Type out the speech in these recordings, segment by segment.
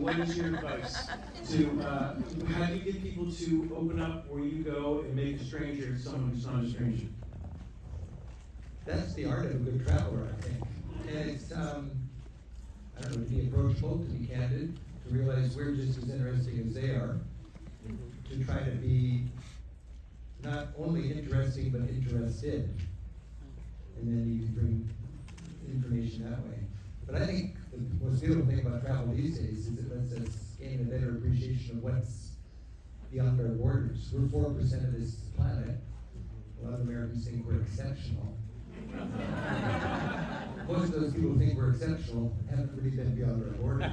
what is your advice to, how do you get people to open up where you go and make a stranger someone who's not a stranger? That's the art of a good traveler, I think. And it's, I don't know, to be approachable, to be candid, to realize we're just as interesting as they are, to try to be not only interesting, but interested. And then you can bring information that way. But I think the most beautiful thing about travel these days is it lets us gain a better appreciation of what's beyond our borders. We're 4% of this planet. A lot of Americans think we're exceptional. Most of those people who think we're exceptional haven't really been beyond our borders.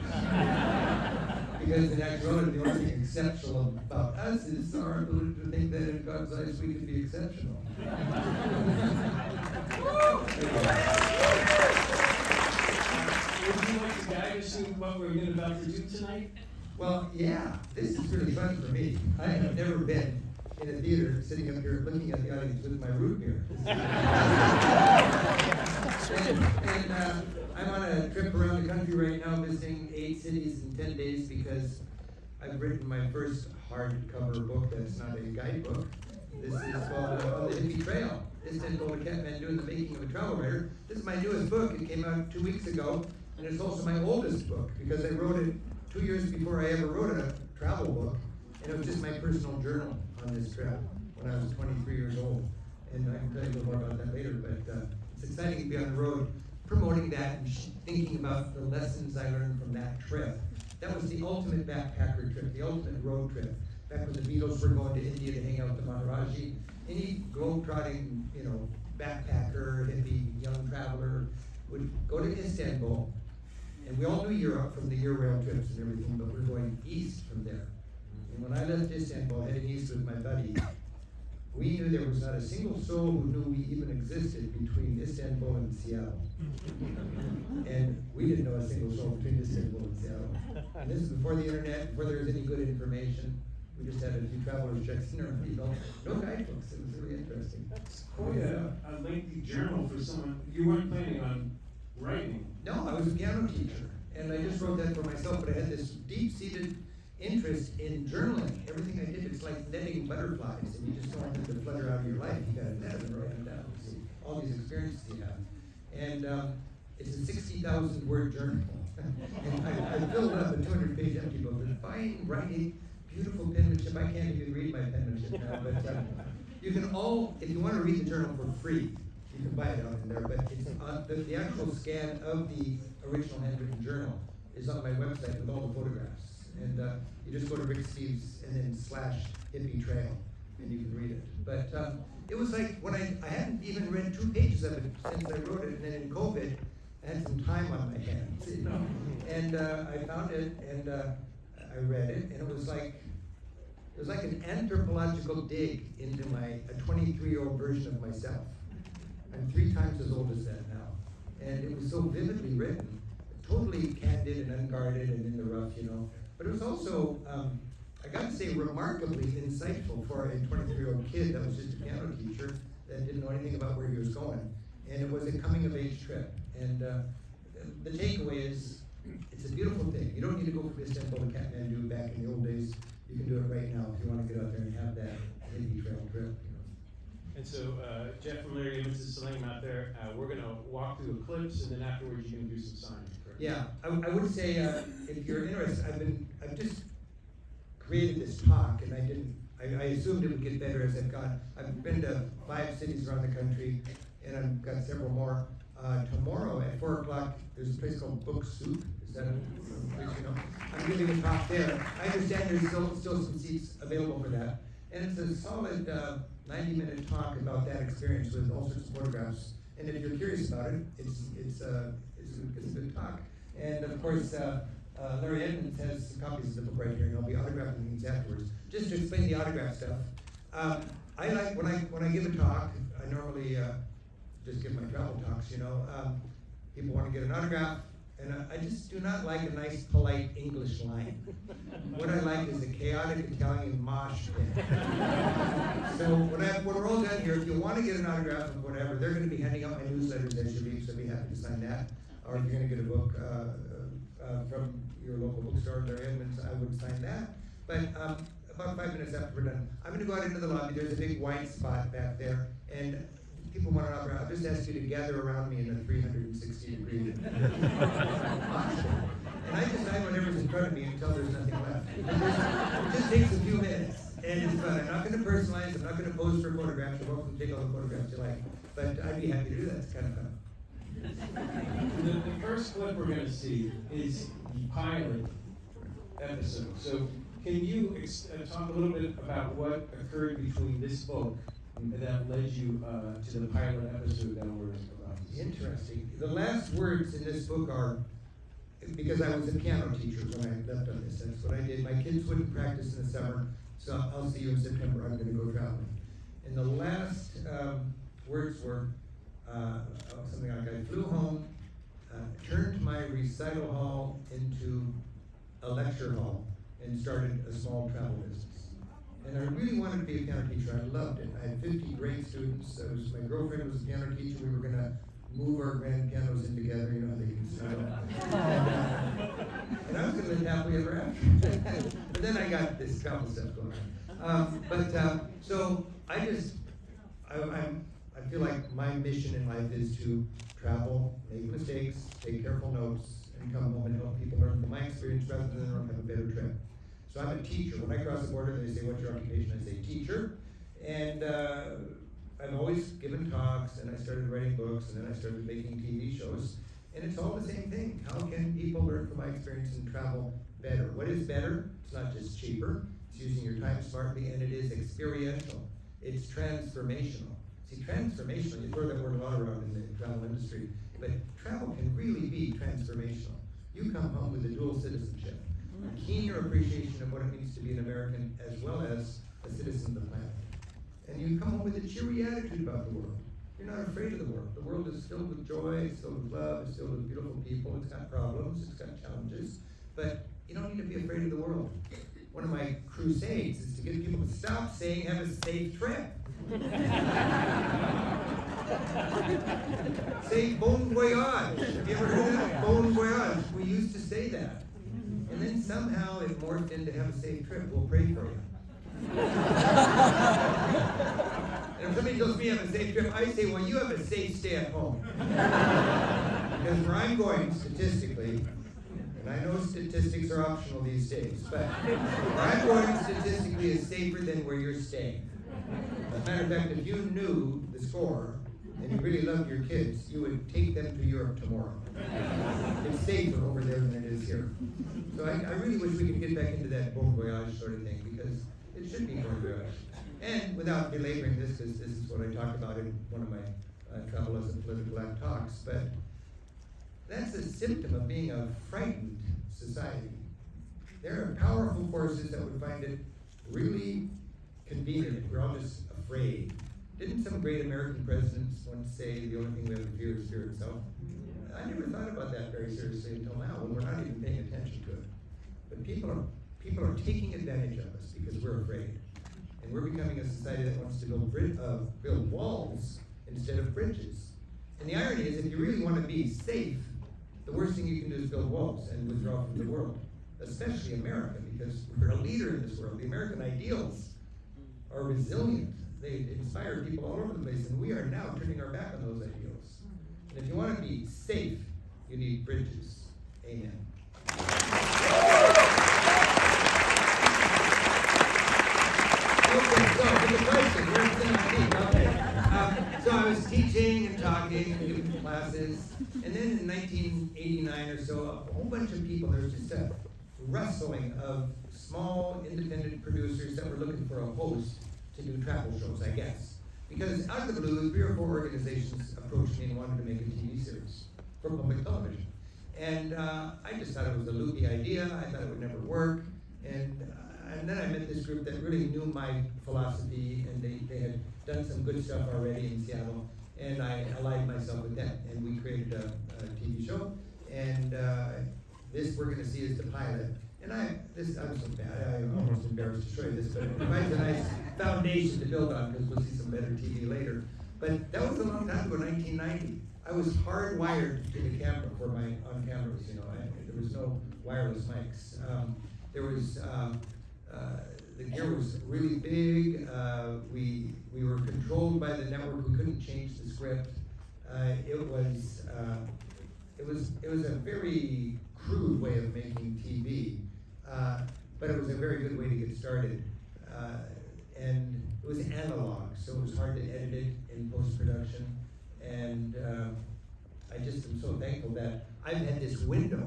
Because in actuality, the only thing exceptional about us is our ability to think that in God's eyes we can be exceptional. Would you like to guide us through what we're about to do tonight? Well, yeah, this is really fun for me. I have never been in a theater sitting up here looking at the audience with my root beer. and I'm on a trip around the country right now visiting 8 cities in 10 days because I've written my first hardcover book that's not a guidebook. This is called The Hippie Trail. Istanbul to Kathmandu and the Making of a Travel Writer. This is my newest book. It came out 2 weeks ago, and it's also my oldest book because I wrote it 2 years before I ever wrote a travel book, and it was just my personal journal on this trip when I was 23 years old. And I can tell you a little more about that later, but it's exciting to be on the road promoting that and thinking about the lessons I learned from that trip. That was the ultimate backpacker trip, the ultimate road trip. Back when the Beatles were going to India to hang out with the Maharaji, any globe-trotting, backpacker, hippie, young traveler would go to Istanbul, and we all knew Europe from the Eurail trips and everything, but we're going east from there. And when I left Istanbul, heading east with my buddy, we knew there was not a single soul who knew we even existed between Istanbul and Seattle. And we didn't know a single soul between Istanbul and Seattle. And this is before the internet, before there was any good information. We just had a few travelers checks in our people. No guidebooks. It was really interesting. That's quite a lengthy journal for someone. You weren't planning on writing. No, I was a piano teacher. And I just wrote that for myself, but I had this deep-seated interest in journaling. Everything I did, it's like netting butterflies, and you just don't want them to flutter out of your life. You got to net them and write them down. See all these experiences you have. And it's a 60,000 word journal. And I filled it up a 200-page empty book with fine writing, beautiful penmanship. I can't even read my penmanship now, but you can all, if you want to read the journal for free, you can buy it out in there, but it's the actual scan of the original handwritten journal is on my website with all the photographs. And you just go to Rick Steves and then /hippie trail, and you can read it. But it was like when I hadn't even read 2 pages of it since I wrote it, and then in COVID, I had some time on my hands, And I found it, and I read it, and it was like an anthropological dig into a 23-year-old version of myself. I'm 3 times as old as that now, and it was so vividly written, totally candid and unguarded and in the rough, But it was also, I got to say, remarkably insightful for a 23-year-old kid that was just a piano teacher that didn't know anything about where he was going. And it was a coming-of-age trip. And the takeaway is, it's a beautiful thing. You don't need to go from Istanbul to Kathmandu back in the old days. You can do it right now if you want to get out there and have that hippie trail trip. And so, Jeff and Larry, this is selling them out there. We're going to walk through a clips, and then afterwards you can do some signs. Correct? Yeah, I would say if you're interested, I've just created this talk, and I assumed it would get better as I've gone. I've been to 5 cities around the country, and I've got several more. Tomorrow at 4 o'clock, there's a place called Book Soup. Is that a place you know? I'm giving a talk there. I understand there's still some seats available for that. And it's a solid 90-minute talk about that experience with all sorts of photographs. And if you're curious about it, it's a good talk. And of course, Larry Edmonds has some copies of the book right here, and I'll be autographing these afterwards. Just to explain the autograph stuff, I like when I give a talk, I normally just give my travel talks. People want to get an autograph, and I just do not like a nice, polite English line. What I like is a chaotic Italian mosh pit. So when we're all done here, if you want to get an autograph of whatever, they're going to be handing out my newsletters as you leave, so I'd be happy to sign that. Or if you're going to get a book, from your local bookstore or Edmonds, I would sign that. But about 5 minutes after we're done, I'm going to go out into the lobby. There's a big white spot back there, and people want to autograph. I'll just ask you to gather around me in a 360-degree posture. And I just sign whatever's in front of me until there's nothing left. It just takes a few minutes, and it's fun. I'm not going to personalize. I'm not going to pose for photographs. You're welcome to take all the photographs you like. But I'd be happy to do that. It's kind of fun. The first clip we're going to see is the pilot episode. So can you talk a little bit about what occurred between this book that led you to the pilot episode that we're about to see? Interesting. The last words in this book are, because I was a piano teacher when I left on this, that's what I did. My kids wouldn't practice in the summer, so I'll see you in September. I'm going to go traveling. And the last words were something like, I flew home, turned my recital hall into a lecture hall, and started a small travel business. And I really wanted to be a piano teacher. I loved it. I had 50 great students. My girlfriend was a piano teacher. We were going to move our grand pianos in together, you know how they can smell. And I was going to live happily ever after. But then I got this travel stuff going on. So I feel like my mission in life is to travel, make mistakes, take careful notes, and come home and help people learn from my experience rather than have a better trip. So I'm a teacher. When I cross the border, they say, what's your occupation? I say, teacher. And I've always given talks, and I started writing books, and then I started making TV shows. And it's all the same thing. How can people learn from my experience and travel better? What is better? It's not just cheaper. It's using your time smartly, and it is experiential. It's transformational. See, transformational, you throw that word a lot around in the travel industry, but travel can really be transformational. You come home with a dual citizenship, a keener appreciation of what it means to be an American as well as a citizen of the planet. And you come home with a cheery attitude about the world. You're not afraid of the world. The world is filled with joy, it's filled with love, it's filled with beautiful people, it's got problems, it's got challenges, but you don't need to be afraid of the world. One of my crusades is to get people to stop saying, have a safe trip. Say bon voyage. Have you ever heard that? Bon voyage. We used to say that. And then somehow it morphed into have a safe trip. We'll pray for you. And if somebody tells me have a safe trip, I say, well, you have a safe stay at home. Because where I'm going, statistically, and I know statistics are optional these days, but where I'm going statistically is safer than where you're staying. As a matter of fact, if you knew the score and you really loved your kids, you would take them to Europe tomorrow. It's safer over there than it is here. So I really wish we could get back into that bon voyage sort of thing, because it should be bon voyage. And without belaboring this, because this is what I talked about in one of my Travel as a Political Act talks, but that's a symptom of being a frightened society. There are powerful forces that would find it really convenient. We're all just afraid. Didn't some great American presidents once say the only thing we have to fear is fear itself? I never thought about that very seriously until now, when we're not even paying attention to it. But people are taking advantage of us because we're afraid. And we're becoming a society that wants to build walls instead of bridges. And the irony is, if you really want to be safe, the worst thing you can do is build walls and withdraw from the world, especially America, because we're a leader in this world. The American ideals are resilient. They inspire people all over the place, and we are now turning our back on those ideals. And if you want to be safe, you need bridges. Amen. Okay, so the question, where's Cinematheque? Okay. So I was teaching and talking and giving classes, and then in 1989 or so, a whole bunch of people, there was just a rustling of small independent producers that were looking for a host to do travel shows, I guess. Because out of the blue, 3 or 4 organizations approached me and wanted to make a TV series for public television. And I just thought it was a loopy idea. I thought it would never work. And then I met this group that really knew my philosophy, and they had done some good stuff already in Seattle. And I allied myself with them, and we created a TV show. And this we're going to see is the pilot. And I was so bad, I'm almost embarrassed to show you this, but it provides a nice foundation to build on, because we'll see some better TV later. But that was a long time ago, 1990. I was hardwired to the camera for my on-cameras, you know. There was no wireless mics. There was, the gear was really big. We were controlled by the network. We couldn't change the script. It was a very crude way of making TV, but it was a very good way to get started. And it was analog, so it was hard to edit it in post-production. And I just am so thankful that I've had this window.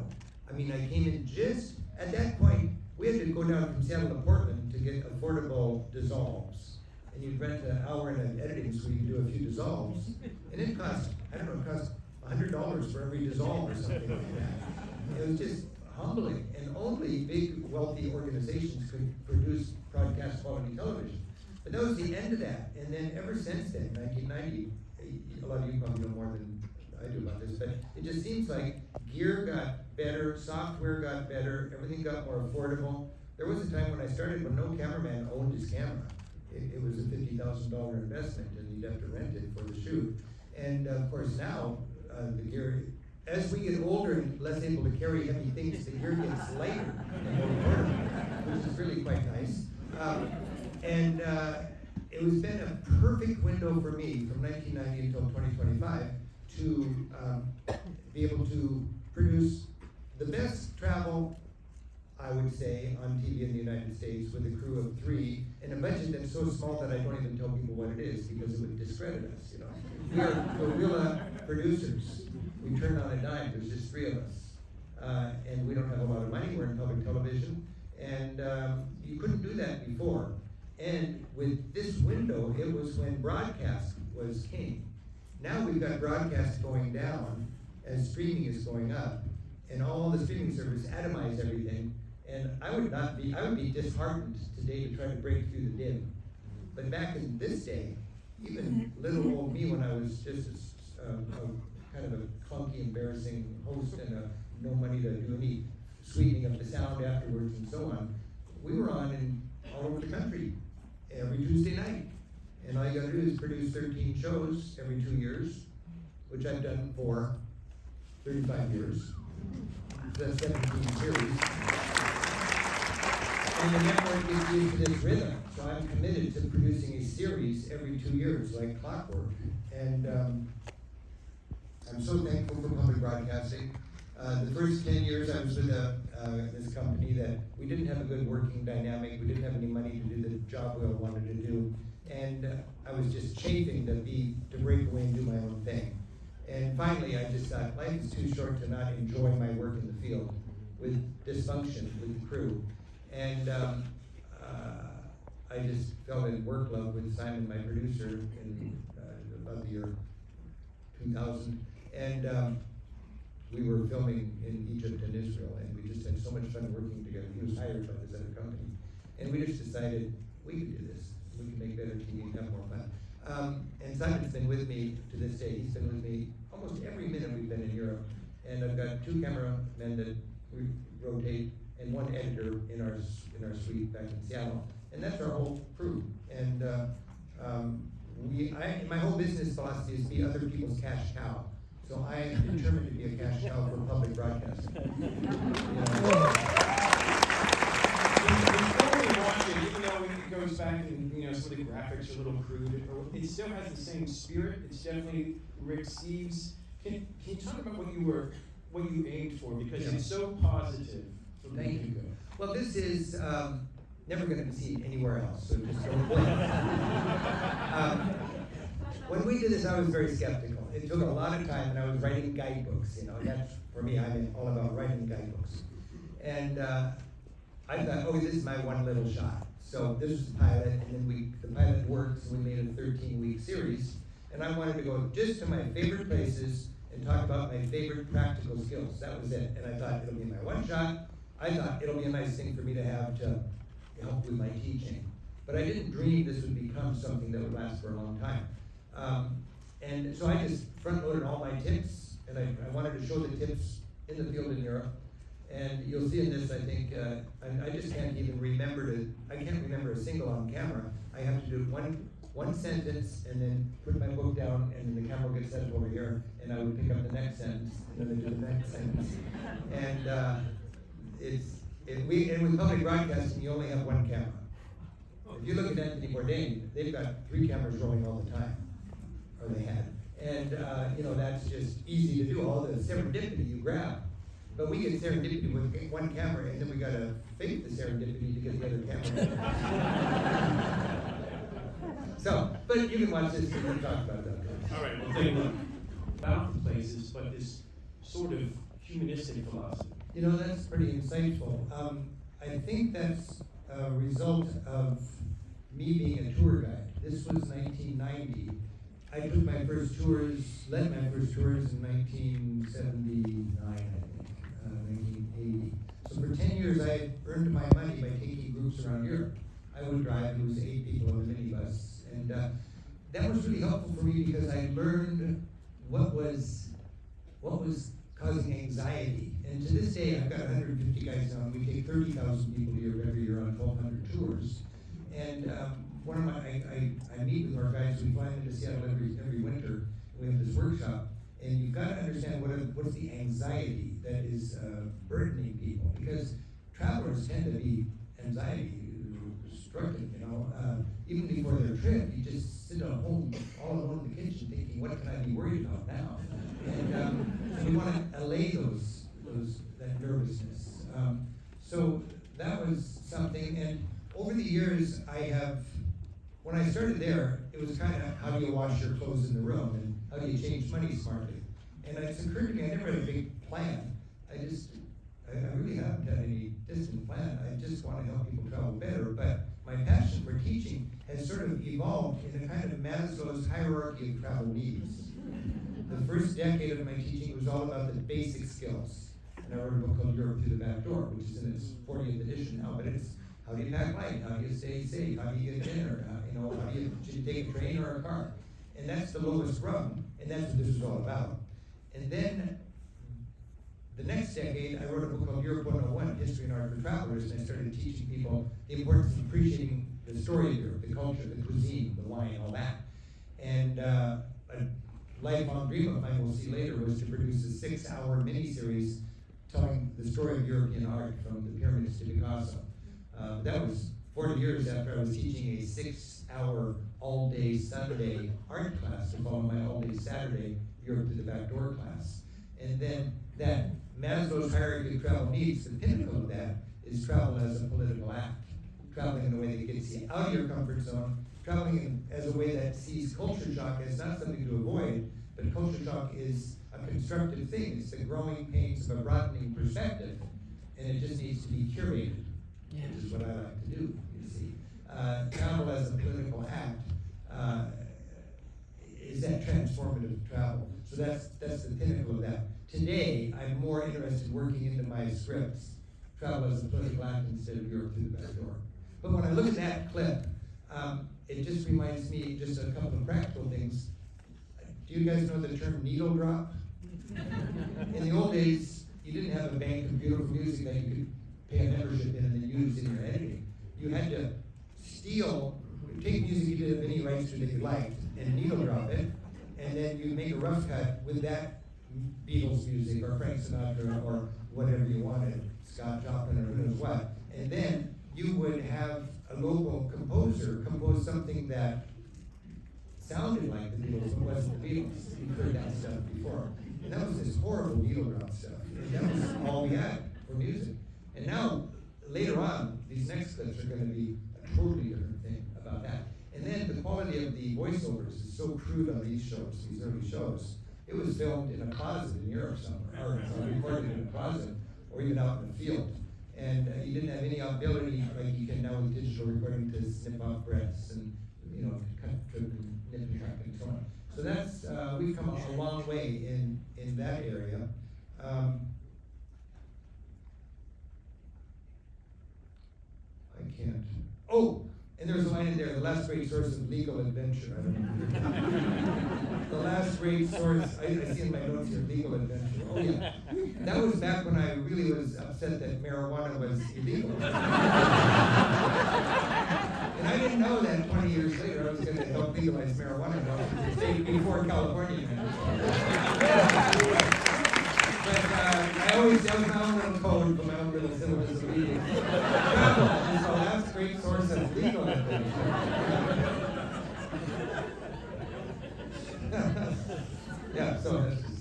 I mean, I came in just at that point. We had to go down from Seattle to Portland to get affordable dissolves. And you'd rent an hour in an editing suite and do a few dissolves. And it cost, I don't know, it cost $100 for every dissolve or something like that. It was just humbling. And only big, wealthy organizations could produce broadcast quality television. But that was the end of that. And then ever since then, 1990, a lot of you probably know more than I do about this, but it just seems like gear got better, software got better, everything got more affordable. There was a time when I started when no cameraman owned his camera. It was a $50,000 investment, and you'd have to rent it for the shoot. And of course now, the gear, as we get older and less able to carry heavy things, the gear gets lighter and more portable, which is really quite nice. It has been a perfect window for me from 1990 until 2025 to be able to produce the best travel, I would say, on TV in the United States with a crew of 3 in a budget that's so small that I don't even tell people what it is because it would discredit us, you know. We are guerrilla producers. We turn on a dime, there's just 3 of us. And we don't have a lot of money, we're in public television. And you couldn't do that before. And with this window, it was when broadcast was king. Now we've got broadcast going down as streaming is going up, and all the streaming services atomize everything. And I would be disheartened today to try to break through the dim. But back in this day, even little old me, when I was just a kind of a clunky, embarrassing host and no money to do any sweetening of the sound afterwards and so on, we were on all over the country every Tuesday night. And all you gotta do is produce 13 shows every 2 years, which I've done for 35 years. So that's 17 series. And the network is used to this rhythm. So I'm committed to producing a series every 2 years, like clockwork. And I'm so thankful for public broadcasting. The first 10 years I was with this company that we didn't have a good working dynamic. We didn't have any money to do the job we all wanted to do. And I was just chafing to break away and do my own thing. And finally, I just thought life is too short to not enjoy my work in the field with dysfunction with the crew. And I just fell in work love with Simon, my producer, in about the year 2000. And we were filming in Egypt and Israel, and we just had so much fun working together. He was hired by this other company. And we just decided we could do this. We can make better TV and have more fun. And Simon's been with me to this day. He's been with me almost every minute we've been in Europe. And I've got 2 cameramen that we rotate and 1 editor in our suite back in Seattle. And that's our whole crew. And my whole business philosophy is be other people's cash cow. So I am determined to be a cash cow for public broadcasting. Even though it goes back and some of the graphics are a little crude, it still has the same spirit. It's definitely Rick Steves. Can you talk about what you aimed for? Because it's so positive from the get-go. Well, this is never going to be seen anywhere else, so just don't blame. When we did this, I was very skeptical. It took a lot of time, and I was writing guidebooks. That's for me. I'm all about writing guidebooks. And I thought, this is my one little shot. So this was the pilot, and then the pilot worked, and we made a 13-week series. And I wanted to go just to my favorite places and talk about my favorite practical skills. That was it. And I thought it'll be my one shot. I thought it'll be a nice thing for me to have to help with my teaching. But I didn't dream this would become something that would last for a long time. And so I just front-loaded all my tips, and I wanted to show the tips in the field in Europe. And you'll see in this, I think, I just can't even remember I can't remember a single on camera. I have to do one one sentence and then put my book down, and then the camera gets set over here, and I would pick up the next sentence, and then I do the next sentence. And with public broadcasting, you only have one camera. If you look at Anthony Bourdain, they've got 3 cameras rolling all the time, or they had. And that's just easy to do. All the serendipity you grab. But we get serendipity with one camera, and then we gotta fake the serendipity to get the other camera. So, but you can watch this and we can talk about that. All right, we'll take a look about the places, but this sort of humanistic philosophy. That's pretty insightful. I think that's a result of me being a tour guide. This was 1990. I took my first tours, led my first tours in 1979, I think, 1980. So for 10 years, I had earned my money by taking groups around Europe. I would drive, it was 8 people in a minibus. And that was really helpful for me because I learned what was causing anxiety. And to this day, I've got 150 guys now, and we take 30,000 people here every year on 1,200 tours. And I meet with our guys, we fly into Seattle every winter, we have this workshop, and you've got to understand what's the anxiety that is burdening people, because travelers tend to be anxiety-struck, even before their trip, you just sit at home all alone in the kitchen thinking, what can I be worried about now? And so we want to allay that nervousness. So that was something, and over the years when I started there, it was kind of how do you wash your clothes in the room and how do you change money smartly. And it's occurred to me, I never had a big plan. I really haven't had any distant plan. I just want to help people travel better. But my passion for teaching has sort of evolved in a kind of Maslow's hierarchy of travel needs. The first decade of my teaching was all about the basic skills. And I wrote a book called Europe Through the Back Door, which is in its 40th edition now, but it's how do you pack light? How do you stay safe? How do you get dinner? Should you take a train or a car? And that's the lowest rung, and that's what this is all about. And then the next decade, I wrote a book called Europe 101, History and Art for Travelers, and I started teaching people the importance of appreciating the story of Europe, the culture, the cuisine, the wine, all that. And a lifelong dream of mine, we'll see later, was to produce a 6-hour miniseries telling the story of European art from the pyramids to Picasso. That was 40 years after I was teaching a 6-hour all-day Sunday art class to follow my all-day Saturday Europe Through the Back Door class. And then that Maslow's hierarchy of travel needs, the pinnacle of that is travel as a political act. Traveling in a way that gets you out of your comfort zone, traveling as a way that sees culture shock as not something to avoid, but culture shock is a constructive thing. It's the growing pains of a broadening perspective, and it just needs to be curated, which is what I like to do, you see. Travel as a political act is that transformative travel. So that's the pinnacle of that. Today, I'm more interested in working into my scripts, travel as a political act instead of Europe Through the Back Door. But when I look at that clip, it just reminds me just a couple of practical things. Do you guys know the term needle drop? In the old days, you didn't have a bank of beautiful music that you could pay a membership in and then use in your editing. You had to take music you didn't have any rights to that you liked, and needle drop it, and then you make a rough cut with that Beatles music or Frank Sinatra or whatever you wanted, Scott Joplin or who knows what. And then you would have a local composer compose something that sounded like the Beatles but wasn't the Beatles. You've heard that stuff before. And that was this horrible needle drop stuff. And that was all we had for music. And now, later on, these next clips are going to be a totally different thing about that. And then the quality of the voiceovers is so crude on these shows, these early shows. It was filmed in a closet in Europe somewhere, or recorded in a closet, or even out in the field. And you didn't have any ability, like you can now with digital recording, to snip off breaths and, cut, trip, and nip and track and so on. So that's, we've come a long way in that area. I can't. Oh, and there's a line in there, the last great source of legal adventure. I don't know. The last great source, I see in my notes here, legal adventure. Oh yeah. That was back when I really was upset that marijuana was illegal. And I didn't know that 20 years later I was going to helped legalize marijuana in Washington State before California. But I always have my own little code for my own little civil disobedience. And so that's a great source of legal evidence. Yeah, so that's just...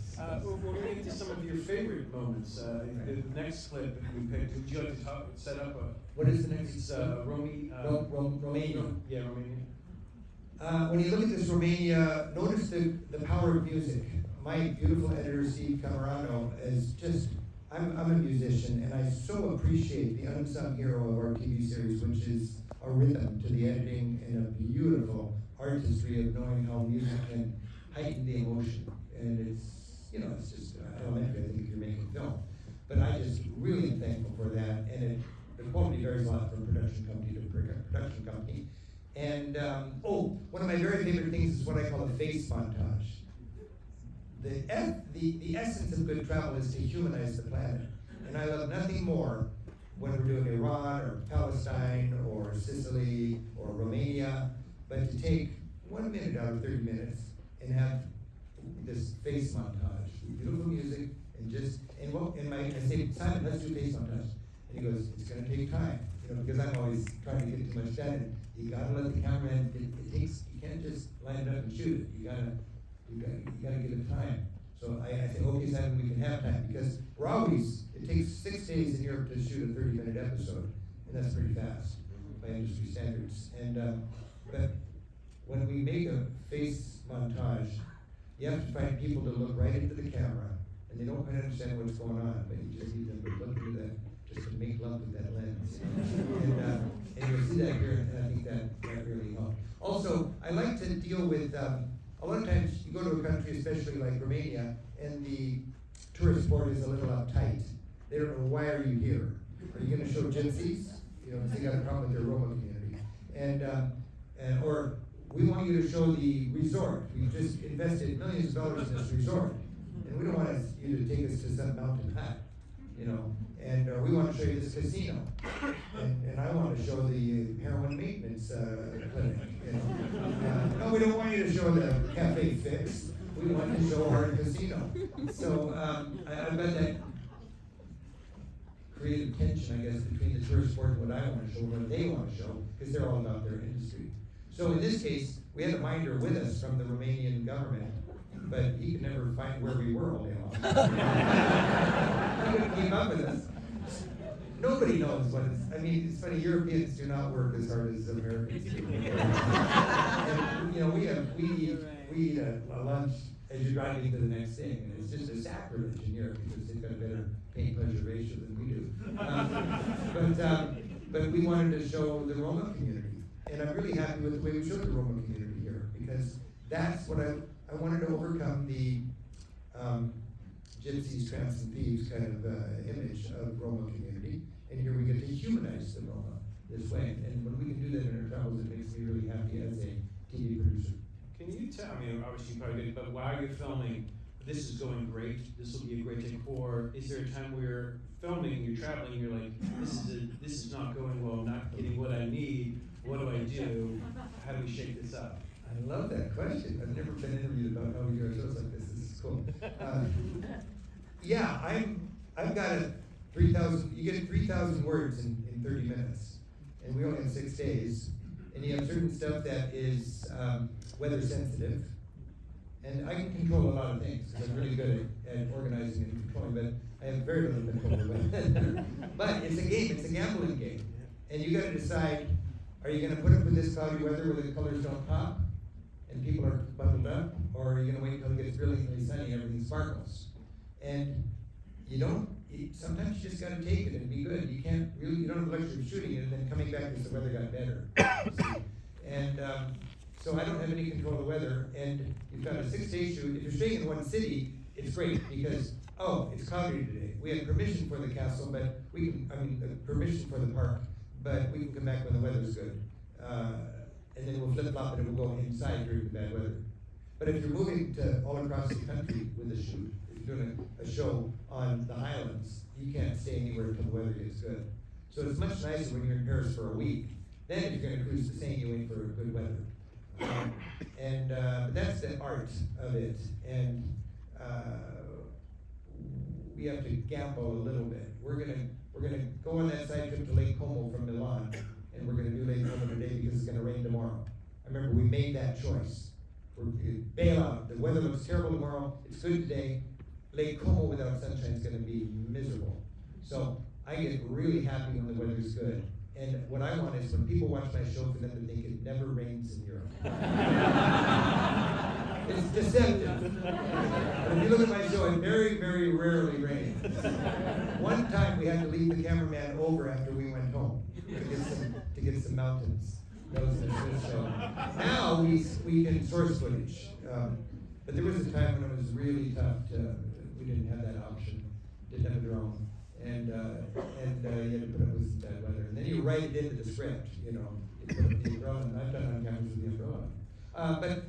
We're getting to some of your favorite moments. The next clip that we picked, would you like to set up a... What is the next? It's Romania. Romania. Yeah, Romania. When you look at this Romania, notice the power of music. My beautiful editor, Steve Camarano, is just, I'm a musician, and I so appreciate the unsung hero of our TV series, which is a rhythm to the editing and a beautiful artistry of knowing how music can heighten the emotion. And it's, it's just elementary, I think, if you're making film. But I just really am thankful for that, and the quality varies a lot from production company to production company. And, one of my very favorite things is what I call a face montage. The essence of good travel is to humanize the planet. And I love nothing more when we're doing Iran or Palestine or Sicily or Romania, but to take 1 minute out of 30 minutes and have this face montage, beautiful music, and I say, Simon, let's do face montage. And he goes, it's gonna take time, because I'm always trying to get too much done, and you gotta let the cameraman, you can't just line it up and shoot it, you gotta give it time. So I say, okay, Simon, we can have time, because it takes 6 days in Europe to shoot a 30-minute episode, and that's pretty fast by industry standards. And but when we make a face montage, you have to find people to look right into the camera, and they don't quite understand what's going on, but you just need them to look into that, just to make love with that lens. And you'll see that here, and I think that really helped. Also, I like to deal with, a lot of times you go to a country, especially like Romania, and the tourist board is a little uptight. They don't know, why are you here? Are you going to show gypsies? They got a problem with their Roma community. Or we want you to show the resort. We've just invested millions of dollars in this resort, and we don't want you to take us to some mountain hut, and we want to show you this casino, and I want to show the heroin maintenance clinic. No, we don't want you to show the cafe fix. We want you to show our casino. So I bet that creative tension, I guess, between the tourist board and what I want to show, and what they want to show, because they're all about their industry. So in this case, we had a minder with us from the Romanian government, but he could never find where we were all day long. He couldn't keep up with us. Nobody knows what it's funny, Europeans do not work as hard as Americans do. And, we eat a lunch as you're driving to the next thing, and it's just a sacrilege in Europe because they've got a better pain-pleasure ratio than we do. But we wanted to show the Roma community. And I'm really happy with the way we showed the Roma community here, because that's what I wanted to overcome the gypsies, tramps, and thieves kind of image of Roma community. And here we get to humanize the Roma this way. And when we can do that in our travels, it makes me really happy as a TV producer. Can you tell, obviously you probably did, but while you're filming, this is going great, this will be a great take, or is there a time where you're filming, you're traveling, you're like, this is not going well, I'm not getting what I need, what do I do? How do we shake this up? I love that question. I've never been interviewed about how we do our shows like this. This is cool. I've got 3,000, you get 3,000 words in 30 minutes. And we only have 6 days. And you have certain stuff that is weather sensitive. And I can control a lot of things, because I'm really good at organizing and controlling, but I have very little control over weather. But it's a game, it's a gambling game. And you gotta decide, are you going to put up with this cloudy weather where the colors don't pop and people are bundled up, or are you going to wait until it gets brilliantly sunny and everything sparkles? And sometimes you just got to take it and be good. You don't have the luxury of shooting it and then coming back because the weather got better. And so I don't have any control of the weather, and you've got a 6-day shoot. If you're staying in one city, it's great because, it's cloudy today. We have permission for the castle, but permission for the park, but we can come back when the weather's good. And then we'll flip-flop it and we'll go inside during the bad weather. But if you're moving all across the country with a shoot, if you're doing a show on the Highlands, you can't stay anywhere until the weather gets good. So it's much nicer when you're in Paris for a week. Then if you're going to cruise to Seine, you wait for good weather. But that's the art of it, and we have to gamble a little bit. We're gonna go on that side trip to Lake Como from Milan, and we're gonna do Lake Como today because it's gonna rain tomorrow. I remember we made that choice. We're bail out. The weather looks terrible tomorrow. It's good today. Lake Como without sunshine is gonna be miserable. So I get really happy when the weather's good. And what I want is when people watch my show for them to think it never rains in Europe. It's deceptive. But if you look at my show, it very, very rarely rains. One time we had to leave the cameraman over after we went home to get some mountains. That was a good show. Now we can source footage. But there was a time when it was really tough. We didn't have that option. Didn't have a drone. And you had to put up with some bad weather. And then you write it into the script, you know. You put up the umbrella, and I've done on cameras with the umbrella.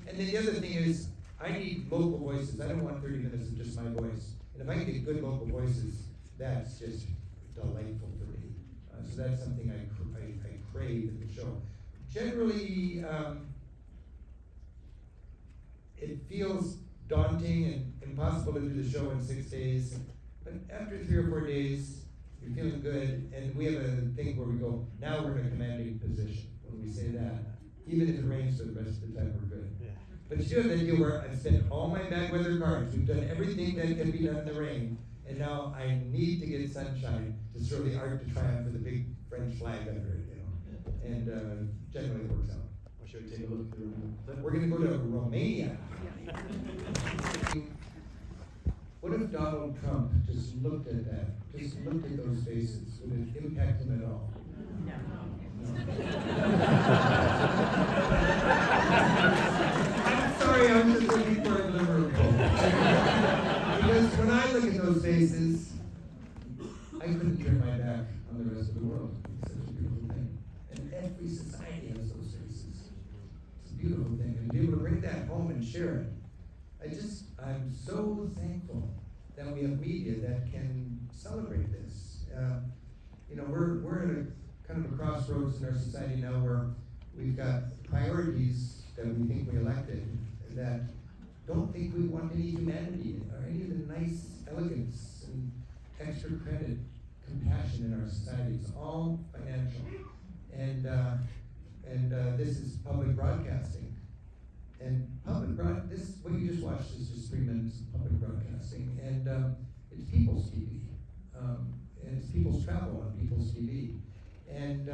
And then the other thing is, I need local voices. I don't want 30 minutes of just my voice. And if I can get good local voices, that's just delightful for me. So that's something I crave in the show. Generally, it feels daunting and impossible to do the show in 6 days. But after 3 or 4 days, you're feeling good, and we have a thing where we go, now we're in a commanding position when we say that. Even if it rains for the rest of the time, we're good. Yeah. But you have that deal where I've spent all my bad weather cards, we've done everything that can be done in the rain, and now I need to get sunshine to throw the Arc de Triomphe with a big French flag under it, you know. And generally it works out. Well, should we take a look at the room? We're going to go to Romania. What if Donald Trump just looked at that, just looked at those faces? Would it impact him at all? No. I'm sorry, I'm just looking for a liberal vote. Because when I look at those faces, I couldn't turn my back on the rest of the world. It's such a beautiful thing. And every society has those faces. It's a beautiful thing. And to be able to bring that home and share it. I'm so thankful that we have media that can celebrate this. You know, we're at a kind of a crossroads in our society now where we've got priorities that we think we elected that don't think we want any humanity or any of the nice elegance and extra credit, compassion in our society. It's all financial. And this is public broadcasting. And this, what you just watched is just 3 minutes of public broadcasting. And it's people's TV. And it's people's travel on people's TV. And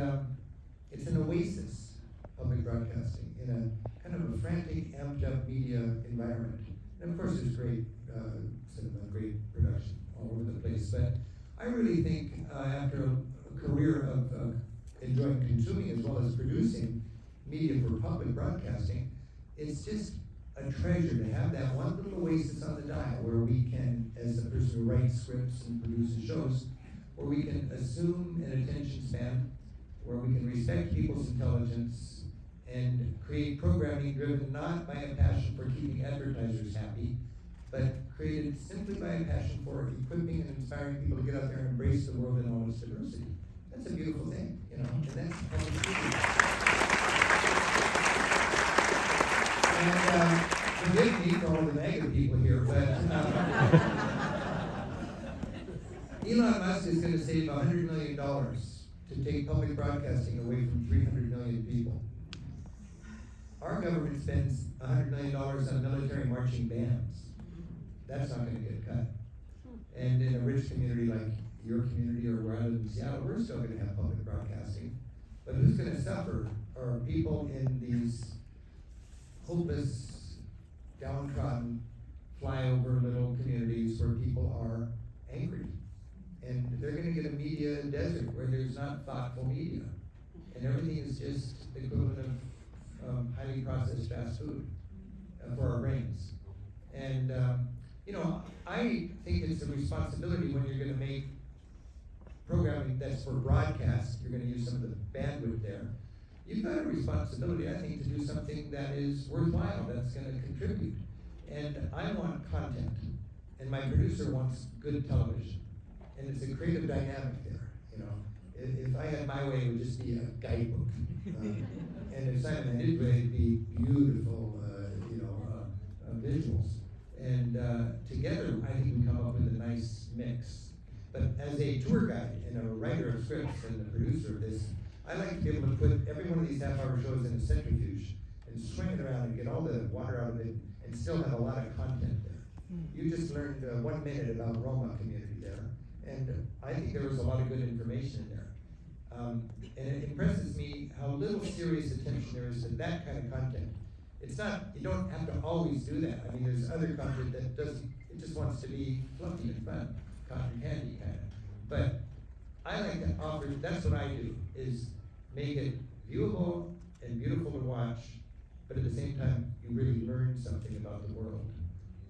it's an oasis, public broadcasting, in a kind of a frantic, amped up media environment. And of course there's great cinema, great production all over the place. But I really think after a career of enjoying consuming as well as producing media for public broadcasting, it's just a treasure to have that one little oasis on the dial where we can, as a person who writes scripts and produces shows, where we can assume an attention span, where we can respect people's intelligence and create programming driven not by a passion for keeping advertisers happy, but created simply by a passion for equipping and inspiring people to get out there and embrace the world in all its diversity. That's a beautiful thing, you know, and that's And forgive me for all the negative people here, but Elon Musk is going to save $100 million to take public broadcasting away from 300 million people. Our government spends $100 million on military marching bands. That's not going to get cut. And in a rich community like your community or where I live in Seattle, we're still going to have public broadcasting. But who's going to suffer are people in these hopeless, downtrodden, flyover little communities where people are angry. And they're going to get a media desert where there's not thoughtful media. And everything is just the equivalent of highly processed fast food for our brains. And, you know, I think it's a responsibility when you're going to make programming that's for broadcast, you're going to use some of the bandwidth there. You've got a responsibility, I think, to do something that is worthwhile, that's going to contribute. And I want content, and my producer wants good television. And it's a creative dynamic there, you know. if I had my way, it would just be a guidebook. And if Simon had his way, it'd be beautiful, visuals. And together, I think we come up with a nice mix. But as a tour guide and a writer of scripts and the producer of this, I like to be able to put every one of these half-hour shows in a centrifuge and swing it around and get all the water out of it and still have a lot of content there. You just learned 1 minute about Roma community there, and I think there was a lot of good information in there. And it impresses me how little serious attention there is to that kind of content. It's not, you don't have to always do that. I mean, there's other content that doesn't, it just wants to be fluffy and fun, cotton candy kind of. But I like to offer, that's what I do, is make it viewable and beautiful to watch, but at the same time, you really learn something about the world.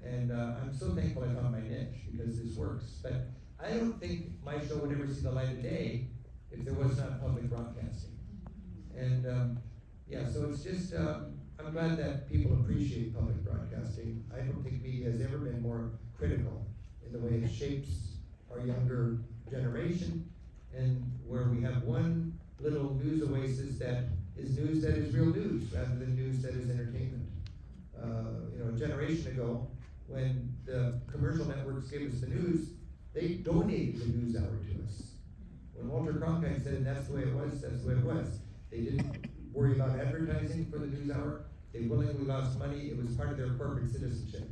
And I'm so thankful I found my niche, because this works. But I don't think my show would ever see the light of day if there was not public broadcasting. And so it's just, I'm glad that people appreciate public broadcasting. I don't think media has ever been more critical in the way it shapes our younger generation, and where we have one little news oasis that is real news rather than news that is entertainment. A generation ago, when the commercial networks gave us the news, they donated the news hour to us. When Walter Cronkite said, that's the way it was, that's the way it was. They didn't worry about advertising for the news hour. They willingly lost money. It was part of their corporate citizenship.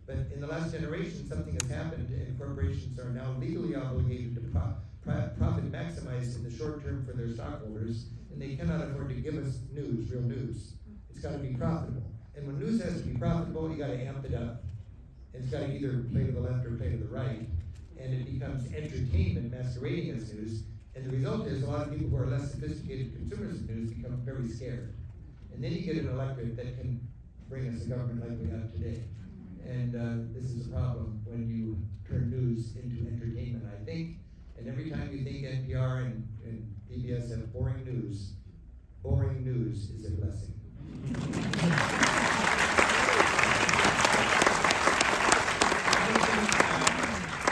But in the last generation, something has happened, and corporations are now legally obligated to profit maximize in the short term for their stockholders, and they cannot afford to give us news, real news. It's got to be profitable. And when news has to be profitable, you got to amp it up. And it's got to either play to the left or play to the right. And it becomes entertainment masquerading as news. And the result is a lot of people who are less sophisticated consumers of news become very scared. And then you get an electorate that can bring us a government like we have today. And this is a problem when you turn news into entertainment, I think. And every time you think NPR and PBS have boring news is a blessing.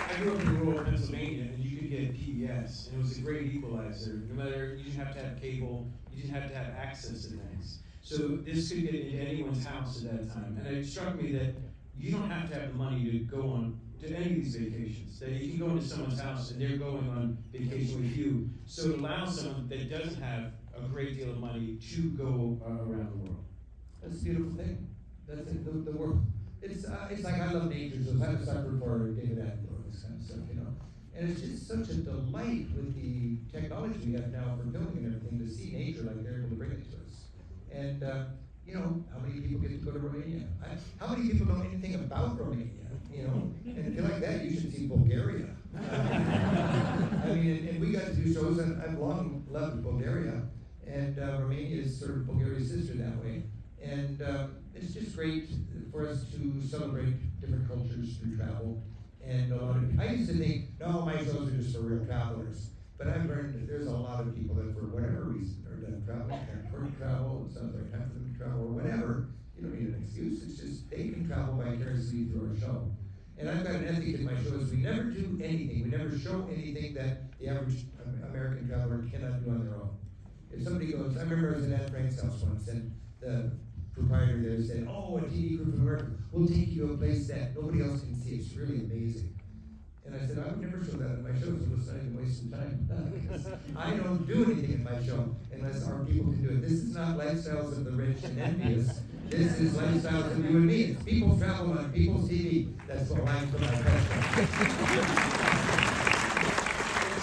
I grew up in rural Pennsylvania, and you could get PBS, and it was a great equalizer. No matter, you didn't have to have cable, you didn't have to have access to things. So this could get into anyone's house at that time. And it struck me that you don't have to have the money to go on to any of these vacations. That you can go into someone's house and they're going on vacation with you. So it allows someone that doesn't have a great deal of money to go around the world. That's a beautiful thing. That's it, the world. It's like I love nature, so I'm a sucker for David Attenborough, this kind of stuff, And it's just such a delight with the technology we have now for filming and everything to see nature like they're able to bring it to us. And how many people get to go to Romania? How many people know anything about Romania? And if you like that, you should see Bulgaria. And we got to do shows, and I've long loved Bulgaria, and Romania is sort of Bulgaria's sister that way. And it's just great for us to celebrate different cultures through travel. And I used to think, no, my shows are just for real travelers. But I've learned that there's a lot of people that, for whatever reason, are done traveling, can't afford to travel, it sounds like time for them to travel, or whatever. You don't need an excuse. It's just they can travel vicariously through our show. And I've got an ethic in my shows. We never do anything. We never show anything that the average American traveler cannot do on their own. If somebody goes, I remember I was at Anne Frank's house once, and the proprietor there said, a TV crew from America, we'll take you to a place that nobody else can see. It's really amazing. And I said, I would never show that in my shows. It was not even wasting time. Because I don't do anything in my show unless our people can do it. This is not lifestyles of the rich and envious. This is lifestyles of you and me. It's people travel on people's TV. That's what I put my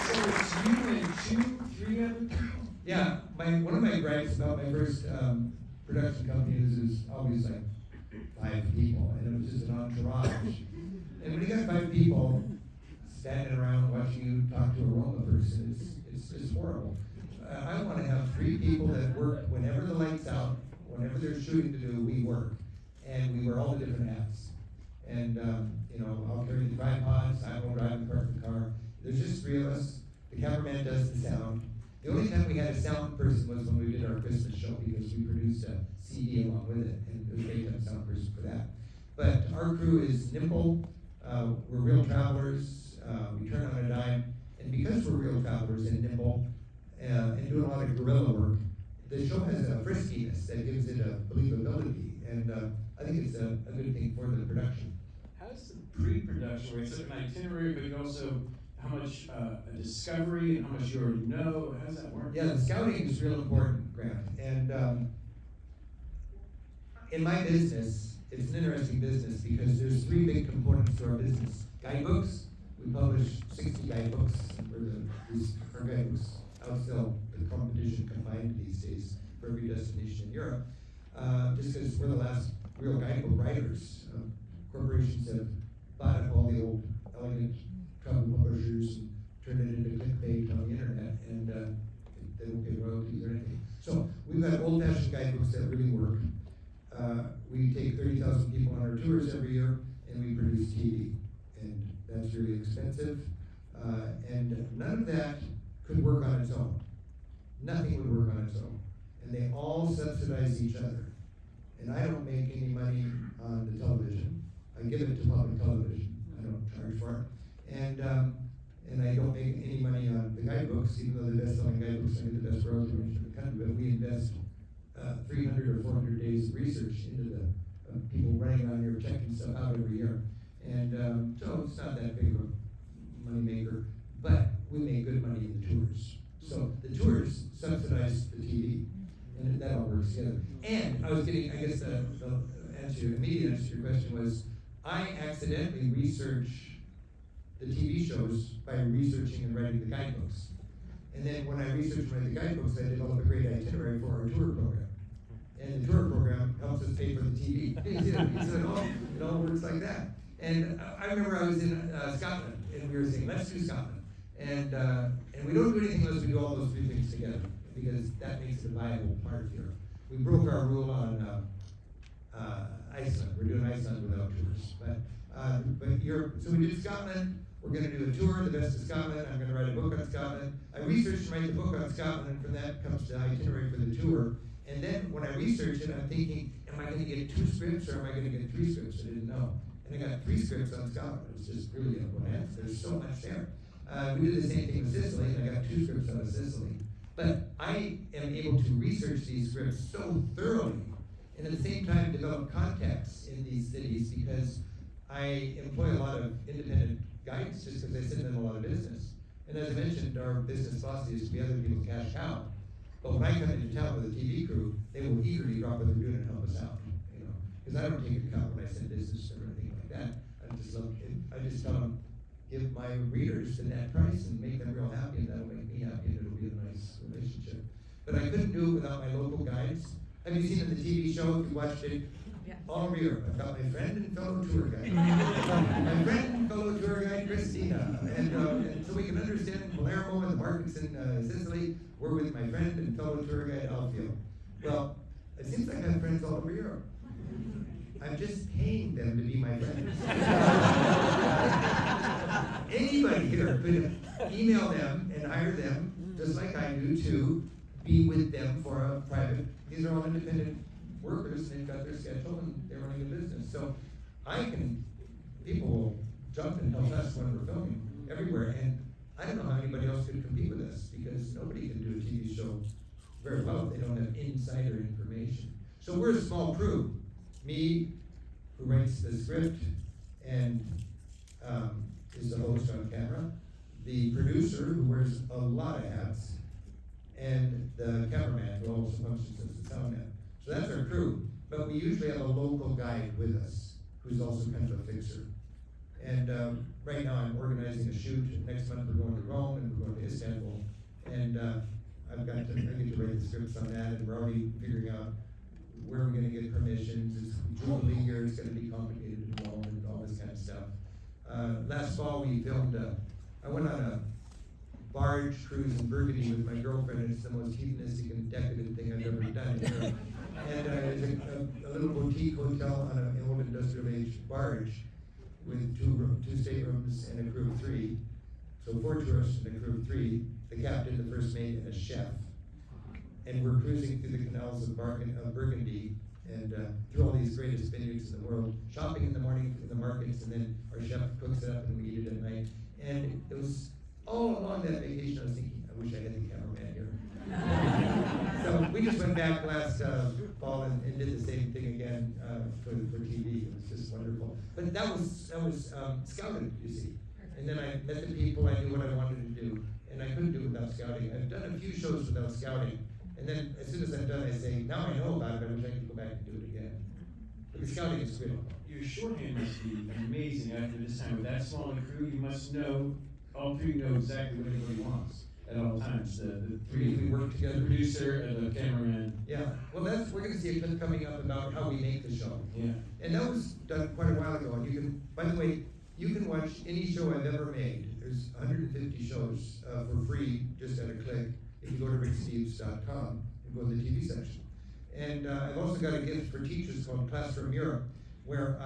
So it's you and 3 other people? Yeah, one of my gripes about my first production company is always like 5 people, and it was just an entourage. And when you got 5 people standing around watching you talk to a Roma person, it's just horrible. I want to have 3 people that work whenever the light's out, whenever there's shooting to do, we work. And we wear all the different hats. And, I'll carry the tripods, I won't drive and park the car. There's just 3 of us. The cameraman does the sound. The only time we had a sound person was when we did our Christmas show, because we produced a CD along with it, and it was great to have a sound person for that. But our crew is nimble, we're real travelers, we turn on a dime, and because we're real travelers and nimble, and doing a lot of guerrilla work. The show has a friskiness that gives it a believability, and I think it's a good thing for the production. How's the pre-production, where it's like an itinerary, but also how much a discovery and how much you already know? How does that work? Yeah, the scouting is real important, Grant. And in my business, it's an interesting business because there's three big components to our business. Guidebooks, we publish 60 guidebooks. Our guidebooks outsell the competition combined these days for every destination in Europe. Just because we're the last real guidebook writers. Corporations have bought up all the old elegant travel publishers and turned it into clickbait on the internet, and they don't pay royalties or anything. So we've got old-fashioned guidebooks that really work. We take 30,000 people on our tours every year, and we produce TV, and that's really expensive. And none of that could work on its own. Nothing would work on its own. And they all subsidize each other. And I don't make any money on the television. I give it to public television. I don't charge for it. And I don't make any money on the guidebooks, even though the best-selling guidebooks are the best royalty range in the country. But we invest 300 or 400 days of research into the people running on here, checking stuff out every year. And so it's not that big of a money maker, but we make good money in the tours. So the tours subsidize the TV, and that all works together. And I was getting, I guess the immediate answer to your question was, I accidentally research the TV shows by researching and writing the guidebooks. And then when I research and write the guidebooks, I develop a great itinerary for our tour program. And the tour program helps us pay for the TV. So it all works like that. And I remember I was in Scotland, and we were saying, let's do Scotland. And we don't do anything unless we do all those three things together, because that makes it a viable part here. We broke our rule on Iceland. We're doing Iceland without tours. But Europe, so we did Scotland. We're going to do a tour, the best of Scotland. I'm going to write a book on Scotland. I researched and write the book on Scotland, and from that comes the itinerary for the tour. And then when I research it, I'm thinking, am I going to get 2 scripts or am I going to get 3 scripts? I didn't know. And I got 3 scripts on Scotland. It was just really a bonanza. There's so much there. We did the same thing with Sicily, and I got 2 scripts out of Sicily. But I am able to research these scripts so thoroughly, and at the same time develop contacts in these cities, because I employ a lot of independent guides just because I send them a lot of business. And as I mentioned, our business philosophy is to be other people's cash cow. But when I come into town with a TV crew, they will eagerly drop what they're doing and help us out. Because I don't take account when I send business or anything like that. I just tell them, give my readers the net price and make them real happy, and that'll make me happy, and it'll be a nice relationship. But I couldn't do it without my local guides. Have you seen the TV show, if you watched it? Yeah. All over Europe. I've got my friend and fellow tour guide. My friend and fellow tour guide, Christina. And so we can understand Palermo and the markets in Sicily. We're with my friend and fellow tour guide, Alfio. Well, it seems like I have friends all over Europe. I'm just paying them to be my friends. Anybody here could email them and hire them, just like I do, to be with them for a private. These are all independent workers, and they've got their schedule, and they're running a business. So people will jump and help us when we're filming everywhere. And I don't know how anybody else could compete with us, because nobody can do a TV show very well if they don't have insider information. So we're a small crew. Me, who writes the script and is the host on camera, the producer, who wears a lot of hats, and the cameraman, who also functions as the sound man. So that's our crew. But we usually have a local guide with us, who's also kind of a fixer. And right now I'm organizing a shoot. Next month we're going to Rome, and we're going to Istanbul. And I get to write the scripts on that, and we're already figuring out where we're going to get permissions. It's Jubilee year, it's going to be complicated in Rome and all this kind of stuff. Last fall we filmed, I went on a barge cruise in Burgundy with my girlfriend, and it's the most hedonistic and decadent thing I've ever done in Europe. And it's a little boutique hotel on an old industrial age barge with 2 staterooms and a crew of 3. So 4 tourists and a crew of 3, the captain, the first mate, and a chef. And we're cruising through the canals of Burgundy and through all these greatest vineyards in the world, shopping in the morning in the markets, and then our chef cooks it up and we eat it at night. And it was all along that vacation I was thinking, I wish I had the cameraman here. So we just went back last fall and did the same thing again for TV. It was just wonderful. But that was scouting, you see. And then I met the people, I knew what I wanted to do, and I couldn't do it without scouting. I've done a few shows without scouting, and then as soon as I'm done, I say, now I know about it, I wish I could go back and do it again. But the scouting is critical. Your shorthand must be amazing after this time. With that small a crew, you must know, all three know exactly what everybody wants at all times. The three, we work together, the producer and the cameraman. Yeah, well we're gonna see a clip coming up about how we make the show. Yeah. And that was done quite a while ago, and you can, by the way, you can watch any show I've ever made. There's 150 shows for free, just at a click, if you go to ricksteves.com and go to the TV section. And I've also got a gift for teachers called Classroom Europe, where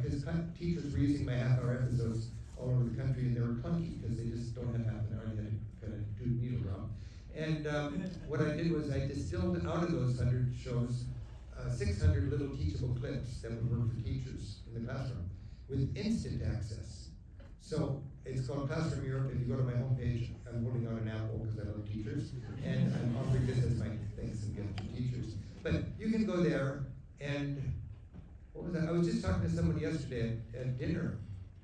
because teachers were using my half-hour episodes all over the country, and they were clunky, because they just don't have half an hour, you had to kind of do the needle drop. And what I did was I distilled out of those 100 shows 600 little teachable clips that would work for teachers in the classroom, with instant access. So it's called Classroom Europe. If you go to my homepage, I'm holding out an apple because I love teachers, and I'm offering this as my thanks and gift to teachers. But you can go there, and what was that? I was just talking to someone yesterday at dinner,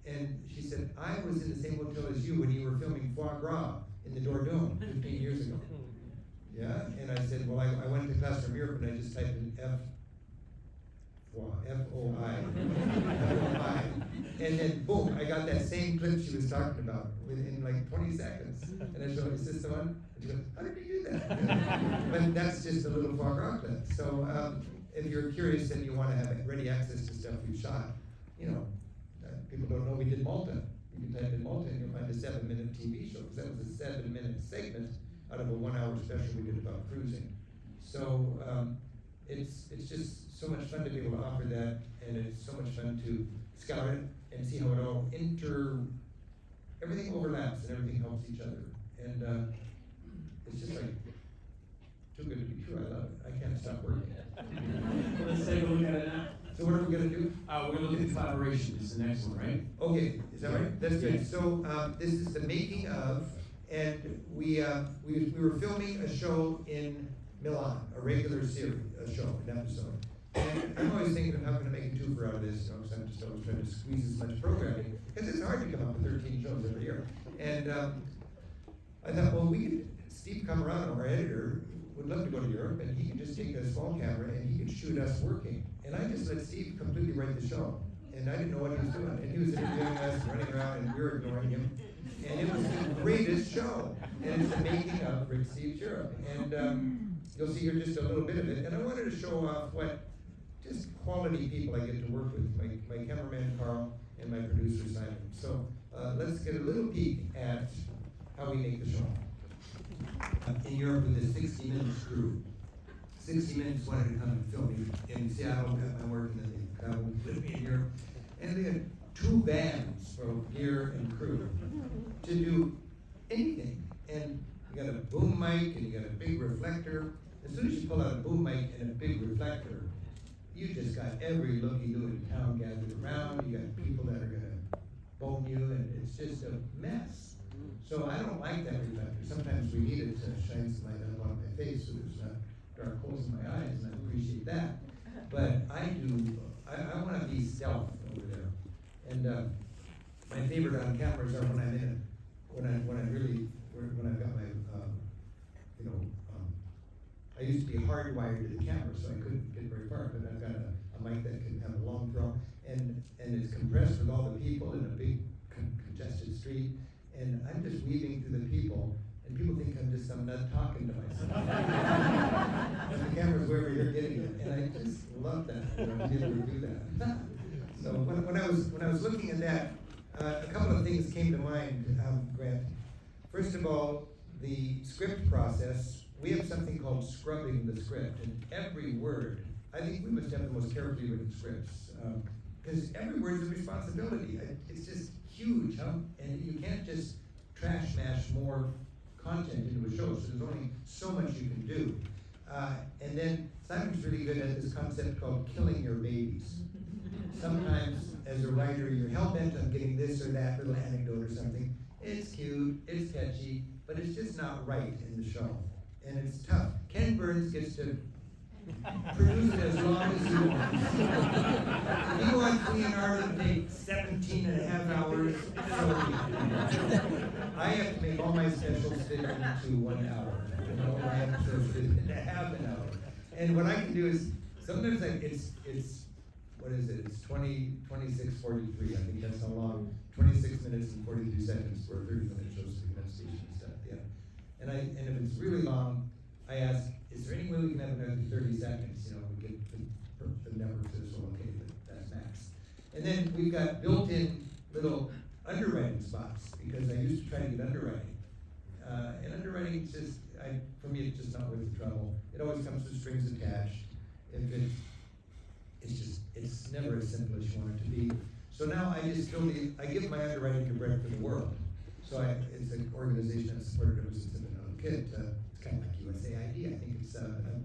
and she said, I was in the same hotel as you when you were filming Foie Gras in the Dordogne 15 years ago. Yeah, and I said, well, I went to Classroom Europe and I just typed in F-O-I, and then boom, I got that same clip she was talking about within like 20 seconds. And I showed her, is this the one? And she goes, how did you do that? But that's just a little Foie Gras clip. So if you're curious and you want to have ready access to stuff we've shot, you know, people don't know we did Malta. You can type in Malta and you'll find a 7-minute TV show, because that was a 7-minute segment out of a 1-hour special we did about cruising. So it's just so much fun to be able to offer that, and it's so much fun to scout it and see how it all everything overlaps and everything helps each other. And it's just like too good to be true. I love it. I can't stop working. Let's take a look at it now. So what are we gonna do? We're gonna look at collaboration. This is the next one, right? Okay, is that right? That's good. Yeah. So this is the making of, and we were filming a show in Milan, a regular series, a show, an episode. And I'm always thinking, how can I make a twofer out of this? You know, because I'm just always trying to squeeze as much programming, because it's hard to come up with 13 shows every year. And I thought, well, Steve Camerano, our editor, would love to go to Europe, and he could just take a small camera and he could shoot us working. And I just let Steve completely write the show. And I didn't know what he was doing. And he was interviewing us, running around, and we were ignoring him. And it was the greatest show. And it's the making of Rick Steves Europe. And you'll see here just a little bit of it. And I wanted to show off what just quality people I get to work with, my cameraman Carl and my producer Simon. So let's get a little peek at how we make the show. In Europe with a 60 Minutes crew. 60 Minutes wanted to come and film me in Seattle, got my work, and then they traveled with me in Europe. And they had 2 vans for gear and crew to do anything. And you got a boom mic and you got a big reflector. As soon as you pull out a boom mic and a big reflector, you just got every looky-loo in town gathered around. You got people that are gonna bone you, and it's just a mess. So I don't like that reflector. Sometimes we need it to shine some light up on my face so there's not dark holes in my eyes, and I appreciate that. But I want to be stealth over there. And my favorite on cameras are when I'm in it, when I've got my, I used to be hardwired to the camera, so I couldn't get very far, but I've got a mic that can have a long throw, and it's compressed with all the people in a big congested street, and I'm just weaving through the people, and people think I'm just some nut talking to myself. But the camera's wherever you're getting it, and I just love that, when I'm able to do that. So when I was looking at that, a couple of things came to mind, Grant. First of all, the script process. We have something called scrubbing the script, and every word, I think we must have the most carefully written scripts, because every word is a responsibility. It's just huge, huh? And you can't just trash mash more content into a show, so there's only so much you can do. And then Simon's really good at this concept called killing your babies. Sometimes, as a writer, you're hell-bent on getting this or that little anecdote or something. It's cute, it's catchy, but it's just not right in the show. and it's tough. Ken Burns gets to produce it as long as he wants. He wants Leonardo to take 17 and a half hours, so I have to make all my specials fit into 1 hour. You know, I have to fit into half an hour. And what I can do is, sometimes it's what is it? It's 26:43. I think that's how long. 26 minutes and 43 seconds for a 30-minute show, so we can have station and stuff. Yeah. And if it's really long, I ask, is there any way we can have another 30 seconds? You know, we get the network says, well, okay, but that's max. And then we've got built-in little underwriting spots because I used to try to get underwriting. And underwriting just, for me, it's just not worth the trouble. It always comes with strings attached. It's never as simple as you want it to be. So now I give my underwriting to Bread for the World. So it's an organization I've supported ever since I've been a little kid. It's kind of like USAID. I think it's a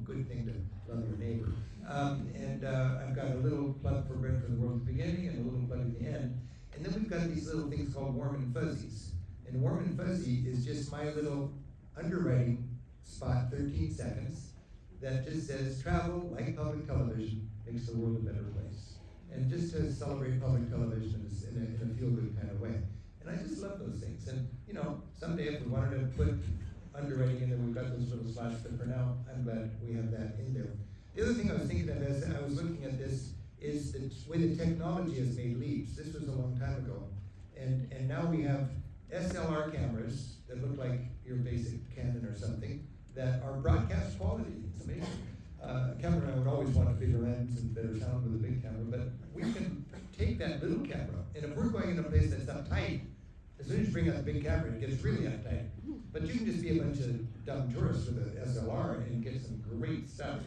good thing to love your neighbor. I've got a little plug for Bread for the World at the beginning and a little plug at the end. And then we've got these little things called Warm and Fuzzies. And Warm and Fuzzy is just my little underwriting spot, 13 seconds, that just says, travel like public television makes the world a better place. And just to celebrate public television in a feel-good kind of way. And I just love those things. And, you know, someday if we wanted to put underwriting in there, we've got those little slots, but for now, I'm glad we have that in there. The other thing I was thinking of as I was looking at this is the way the technology has made leaps. This was a long time ago. And now we have SLR cameras that look like your basic Canon or something that are broadcast quality. It's amazing. Cameraman would always want a bigger lens and better sound with a big camera, but we can take that little camera, and if we're going in a place that's uptight, as soon as you bring out the big camera, it gets really uptight. But you can just be a bunch of dumb tourists with an SLR and get some great stuff.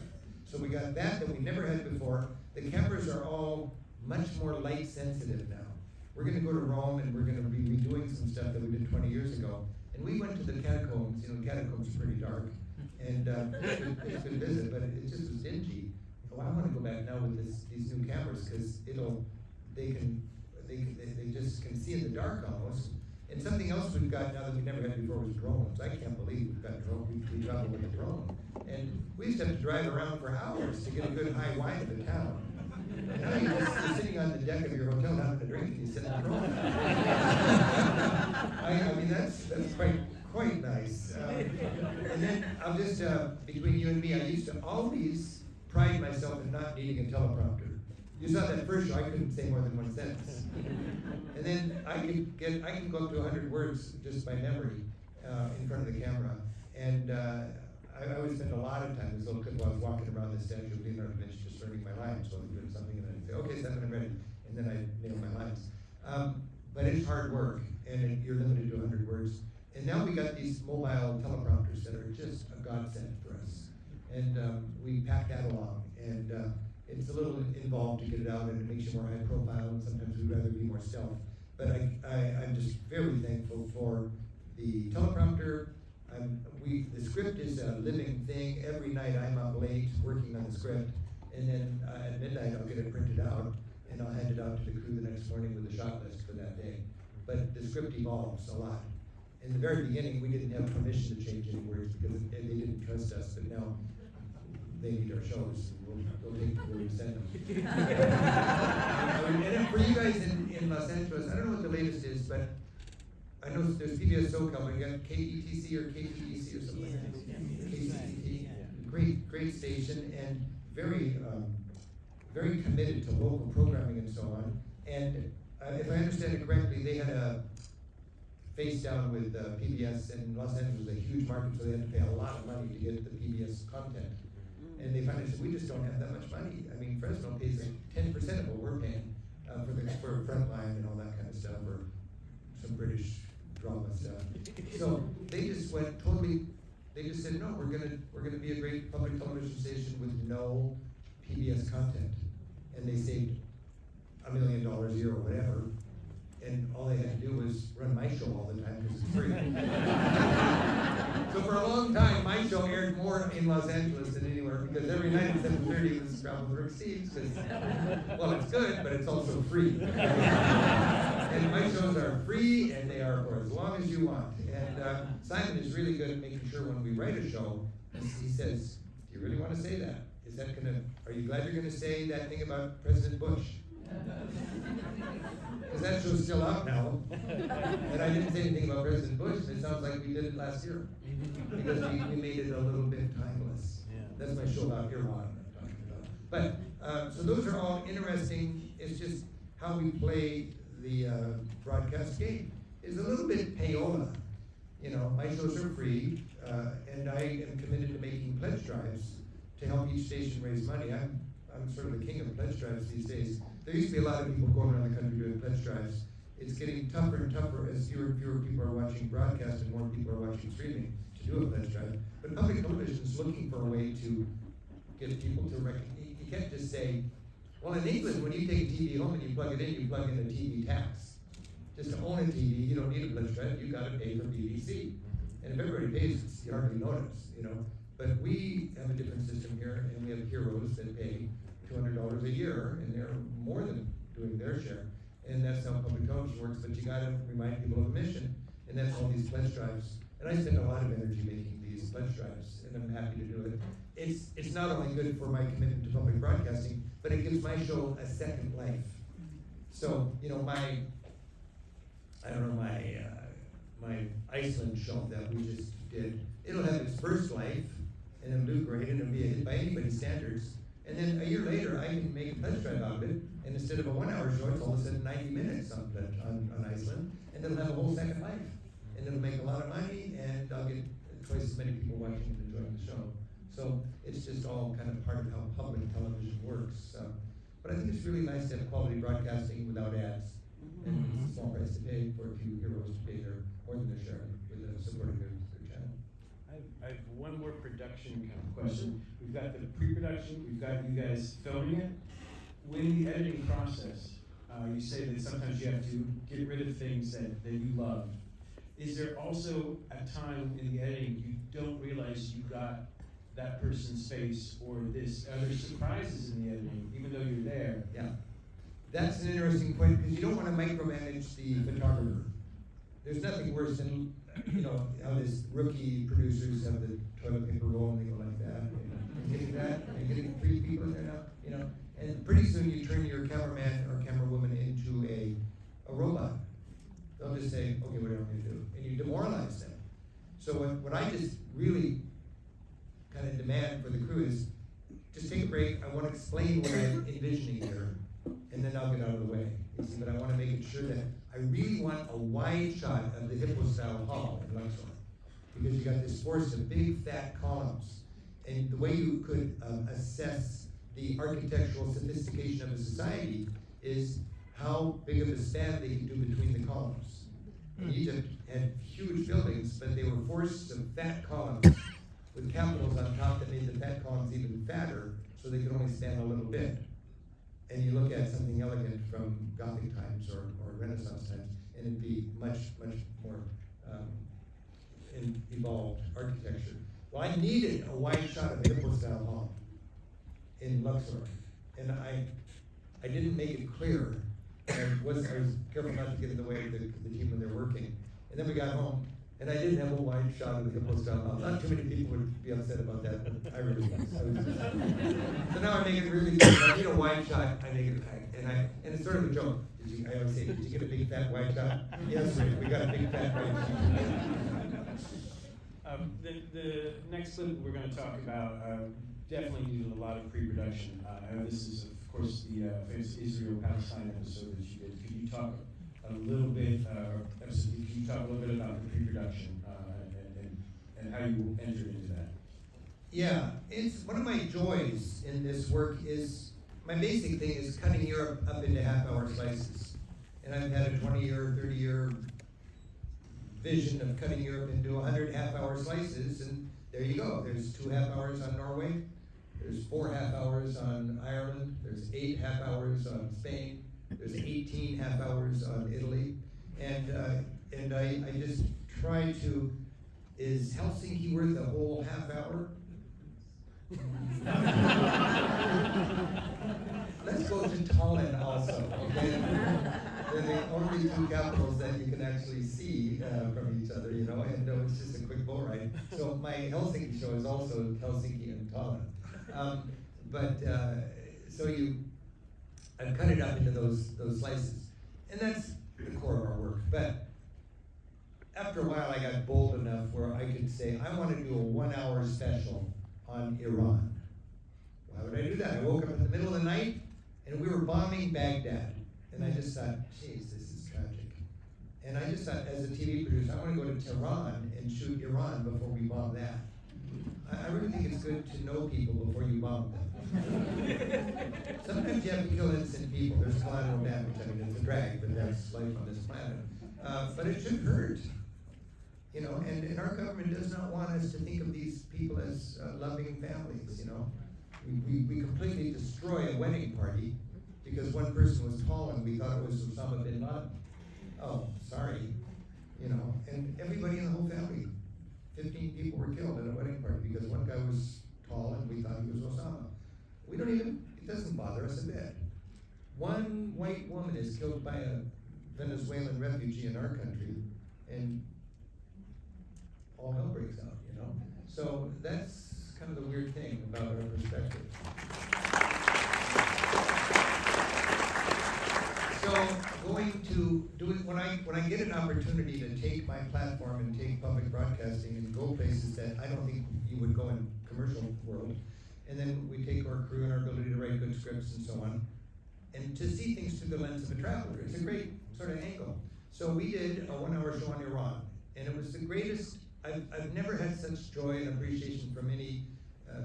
So we got that we never had before. The cameras are all much more light sensitive now. We're going to go to Rome and we're going to be redoing some stuff that we did 20 years ago. And we went to the catacombs. You know, the catacombs are pretty dark. And it's a good visit, but it just was dingy. Oh, I want to go back now with these new cameras because they just can see in the dark almost. And something else we've got now that we never had before was drones. I can't believe we've got drones. We travel with a drone. And we used to have to drive around for hours to get a good high wide of the town. And now you're sitting on the deck of your hotel having a drink and you sit in the drone. I mean, that's quite nice. And then I'll just, between you and me, I used to always pride myself in not needing a teleprompter. You saw that first show, I couldn't say more than one sentence. And then I can go up to 100 words just by memory in front of the camera. And I always spend a lot of time, this little kid, while I was walking around the statue of Leonardo da Vinci, just learning my lines. So I was doing something and I'd say, okay, 7, I'm ready. And then I nail my lines. But it's hard work, and you're limited to 100 words. And now we got these mobile teleprompters that are just a godsend for us. And we pack that along. And it's a little involved to get it out, and it makes you more high profile, and sometimes we'd rather be more stealth. But I'm just very thankful for the teleprompter. The script is a living thing. Every night I'm up late working on the script, and then at midnight I'll get it printed out, and I'll hand it out to the crew the next morning with a shot list for that day. But the script evolves a lot. In the very beginning, we didn't have permission to change any words because they didn't trust us, but now they need our shows, and we'll take where we send them. And for you guys in Los Angeles, I don't know what the latest is, but I know there's PBS SoCal, but you got KETC or KTEC or something like that. KCTT, great station, and very committed to local programming and so on. And if I understand it correctly, they had a face down with PBS, and Los Angeles was a huge market, so they had to pay a lot of money to get the PBS content. And they finally said, we just don't have that much money. I mean, Fresno pays like 10% of what we're paying for Frontline and all that kind of stuff, or some British drama stuff. So they just went totally, they just said, no, we're gonna be a great public television station with no PBS content. And they saved $1 million a year or whatever. And all they had to do was run my show all the time because it's free. So for a long time, my show aired more in Los Angeles than anywhere because every night at 7:30 was Travel with Rick Steves because, well, it's good, but it's also free. And my shows are free and they are for as long as you want. And Simon is really good at making sure when we write a show he says, do you really want to say that? Are you glad you're going to say that thing about President Bush? Because that show's still out now. And I didn't say anything about President Bush, and it sounds like we did it last year. Because we made it a little bit timeless. Yeah. That's my show about Iran I'm talking about. But, so those are all interesting. It's just how we play the broadcast game. It's a little bit payola. You know, my shows are free, and I am committed to making pledge drives to help each station raise money. I'm sort of the king of pledge drives these days. There used to be a lot of people going around the country doing pledge drives. It's getting tougher and tougher as fewer and fewer people are watching broadcast and more people are watching streaming to do a pledge drive. But public television is looking for a way to get people to recognize. You can't just say, well, in England, when you take a TV home and you plug it in, you plug in a TV tax. Just to own a TV, you don't need a pledge drive, you gotta pay for BBC. And if everybody pays, you hardly notice, you know. But we have a different system here, and we have heroes that pay $200 a year, and they're more than doing their share. And that's how public television works, but you gotta remind people of the mission, and that's all these pledge drives. And I spend a lot of energy making these pledge drives, and I'm happy to do it. It's not only good for my commitment to public broadcasting, but it gives my show a second life. So, you know, my Iceland show that we just did, it'll have its first life, and it'll do great, and it'll be a hit by anybody's standards. And then a year later, I can make a pledge drive out of it, and instead of a 1 hour show, it's all of a sudden 90 minutes on Iceland, and it'll have a whole second life. And it'll make a lot of money, and I'll get twice as many people watching and enjoying the show. So it's just all kind of part of how public television works. But I think it's really nice to have quality broadcasting without ads. And it's a small price to pay for a few heroes to pay more than their share with supporting their channel. I have one more production kind of question. We've got the pre-production, we've got you guys filming it. When the editing process, you say that sometimes you have to get rid of things that you love. Is there also a time in the editing you don't realize you got that person's face, or are there surprises in the editing, even though you're there? Yeah. That's an interesting point, because you don't want to micromanage the photographer. There's nothing worse than, you know, how these rookie producers have the toilet paper roll and they go like that. And getting that, and getting 3 people in there now, you know. And pretty soon you turn your cameraman or camerawoman into a robot. They'll just say, okay, what do I want to do? And you demoralize them. So what I just really kind of demand for the crew is, just take a break. I want to explain what I'm envisioning here, and then I'll get out of the way. You see, but I want to make it sure that I really want a wide shot of the hippo-style hall in Luxor, because you got this forest of big, fat columns, and the way you could assess the architectural sophistication of a society is how big of a span they can do between the columns. And Egypt had huge buildings, but they were forests of fat columns with capitals on top that made the fat columns even fatter, so they could only stand a little bit. And you look at something elegant from Gothic times or Renaissance times, and it'd be much, much more evolved architecture. Well, I needed a wide shot of the hippo-style hall in Luxor, and I didn't make it clear. I was careful not to get in the way of the team when they're working. And then we got home, and I didn't have a wide shot of the hippo-style hall. Not too many people would be upset about that, but I really was. So now I make it really good. I need a wide shot. I make it, and it's sort of a joke. I always say, did you get a big fat wide shot? Yes, Rick, we got a big fat wide shot. The next clip we're going to talk about definitely needed a lot of pre-production. This is, of course, the famous Israel-Palestine episode that you did. Could you talk a little bit, about the pre-production and how you entered into that? Yeah, it's one of my joys in this work is, my basic thing is cutting Europe up into half-hour slices. And I've had a 20-year, 30-year vision of cutting Europe into 100 half-hour slices, and there you go. There's 2 half hours on Norway, there's 4 half hours on Ireland, there's 8 half hours on Spain, there's 18 half hours on Italy, and I just try to, is Helsinki worth a whole half hour? Let's go to Tallinn also, okay? They're the only 2 capitals that you can actually see from each other, you know, and it's just a quick boat boat ride. So my Helsinki show is also Helsinki and Tallinn. So I've cut it up into those slices. And that's the core of our work. But after a while, I got bold enough where I could say, I want to do a 1-hour special on Iran. Why would I do that? I woke up in the middle of the night, and we were bombing Baghdad. And I just thought, geez, this is tragic. And I just thought, as a TV producer, I want to go to Tehran and shoot Iran before we bomb that. I really think it's good to know people before you bomb them. Sometimes you have to kill innocent people. There's collateral damage. I mean, it's a drag, but that's life on this planet. But it should hurt. You know, and our government does not want us to think of these people as loving families, you know. We completely destroy a wedding party because one person was tall and we thought it was Osama bin Laden. Oh, sorry. You know, and everybody in the whole family, 15 people were killed at a wedding party because one guy was tall and we thought he was Osama. We don't even, it doesn't bother us a bit. One white woman is killed by a Venezuelan refugee in our country, and all hell breaks out, you know? So that's kind of the weird thing about our perspective. So going to do it, when I get an opportunity to take my platform and take public broadcasting and go places that I don't think you would go in commercial world, and then we take our crew and our ability to write good scripts and so on, and to see things through the lens of a traveler, it's a great sort of angle. So we did a 1-hour show on Iran, and it was the greatest. I've never had such joy and appreciation from any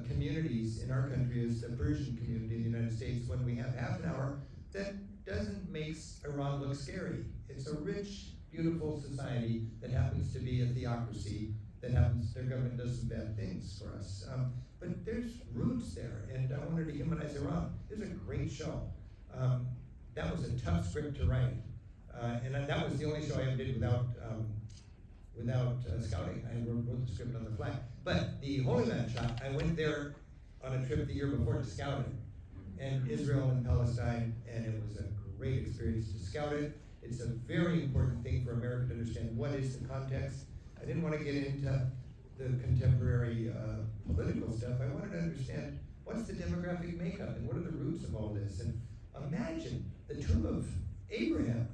communities in our country as the Persian community in the United States when we have half an hour that doesn't make Iran look scary. It's a rich, beautiful society that happens to be a theocracy, that happens, their government does some bad things for us. But there's roots there, and I wanted to humanize Iran. It was a great show. That was a tough script to write. And that was the only show I ever did without scouting. I wrote the script on the fly. But the Holy Land shot, I went there on a trip the year before to scout it, and Israel and Palestine, and it was a great experience to scout it. It's a very important thing for America to understand what is the context. I didn't want to get into the contemporary political stuff. I wanted to understand what's the demographic makeup and what are the roots of all this. And imagine the tomb of Abraham.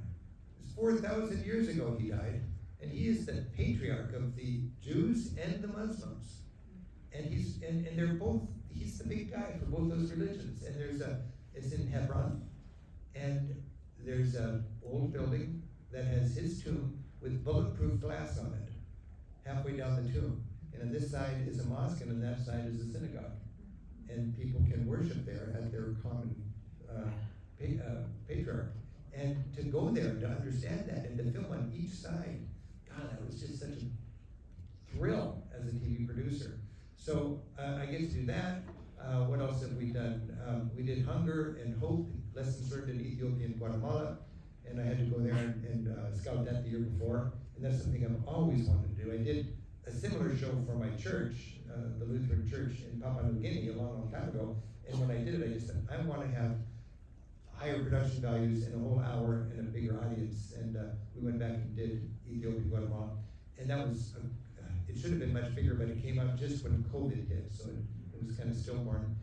It was 4,000 years ago he died. And he is the patriarch of the Jews and the Muslims. And they're both, he's the big guy for both those religions. And it's in Hebron. And there's an old building that has his tomb with bulletproof glass on it, halfway down the tomb. And on this side is a mosque, and on that side is a synagogue. And people can worship there at their common patriarch. And to go there, to understand that, and to film on each side, God, that was just such a thrill as a TV producer. So I get to do that. What else have we done? We did Hunger and Hope, lessons learned in Ethiopia and Guatemala, and I had to go there and scout that the year before, and that's something I've always wanted to do. I did a similar show for my church, the Lutheran Church in Papua New Guinea, a long, long time ago, and when I did it, I just said, I want to have higher production values in a whole hour and a bigger audience, and we went back and did Ethiopia and Guatemala, and that was, it should have been much bigger, but it came out just when COVID hit, so it was kind of stillborn.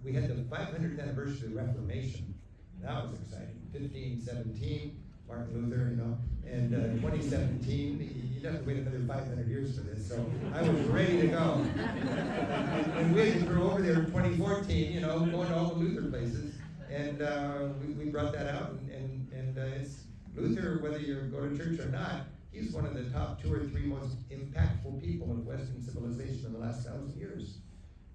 We had the 500th anniversary of the Reformation. That was exciting. 1517, Martin Luther, you know, and 2017, you'd have to wait another 500 years for this, so I was ready to go. And we had to go over there in 2014, you know, going to all the Luther places, and we brought that out, and it's Luther, whether you go to church or not, he's one of the top 2 or 3 most impactful people in Western civilization in the last 1,000 years,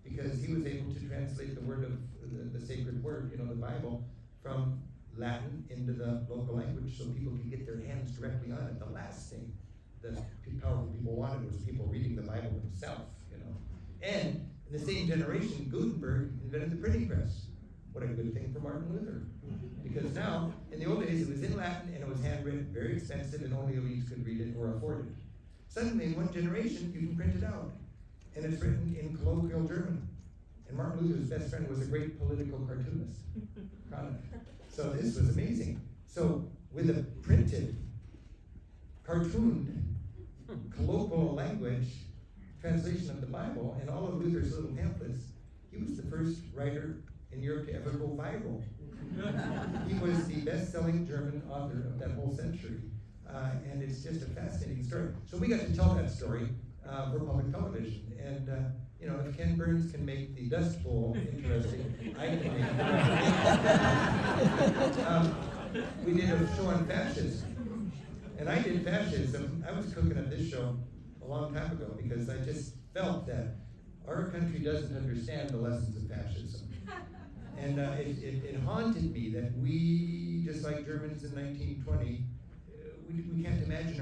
because he was able to translate the word of the sacred word, you know, the Bible, from Latin into the local language so people could get their hands directly on it. The last thing that powerful people wanted was people reading the Bible themselves, you know. And in the same generation, Gutenberg invented the printing press. What a good thing for Martin Luther. Because now, in the old days, it was in Latin and it was handwritten, very expensive, and only elites could read it or afford it. Suddenly, in one generation, you can print it out. And it's written in colloquial German. And Martin Luther's best friend was a great political cartoonist. So this was amazing. So with a printed, cartooned, colloquial language, translation of the Bible and all of Luther's little pamphlets, he was the first writer in Europe to ever go viral. He was the best-selling German author of that whole century. And it's just a fascinating story. So we got to tell that story for public television. And if Ken Burns can make the Dust Bowl interesting, I can make it. We did a show on fascism. And I did fascism. I was cooking up this show a long time ago because I just felt that our country doesn't understand the lessons of fascism. And it haunted me that we, just like Germans in 1920, we can't imagine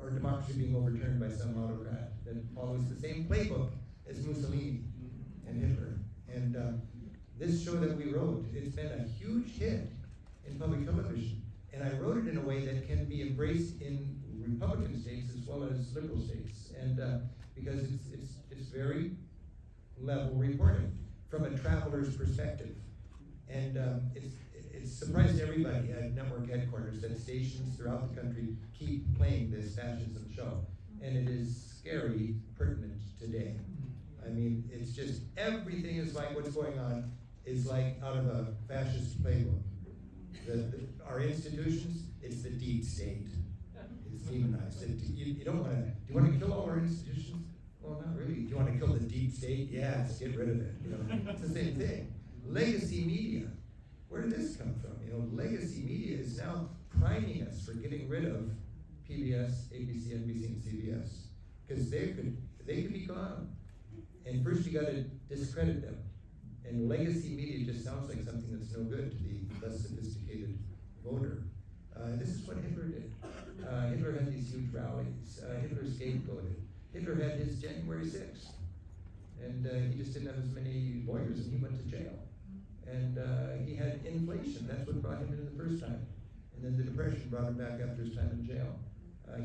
our democracy being overturned by some autocrat that follows the same playbook as Mussolini and Hitler. And this show that we wrote, it's been a huge hit in public television. And I wrote it in a way that can be embraced in Republican states as well as liberal states. And because it's very level reporting from a traveler's perspective. And it's surprised everybody at network headquarters that stations throughout the country keep playing this fascism show. And it is scary pertinent today. I mean, it's just, everything is like what's going on is like out of a fascist playbook. Our institutions, it's the deep state. It's demonized. You don't want to, do you want to kill all our institutions? Well, not really. Do you want to kill the deep state? Yes, get rid of it. It's the same thing. Legacy media. Where did this come from? Legacy media is now priming us for getting rid of PBS, ABC, NBC, and CBS because they could be gone. And first you got to discredit them. And legacy media just sounds like something that's no good to the less sophisticated voter. This is what Hitler did. Hitler had these huge rallies. Hitler scapegoated. Hitler had his January 6th. And he just didn't have as many lawyers and he went to jail. And he had inflation. That's what brought him in the first time. And then the Depression brought him back after his time in jail.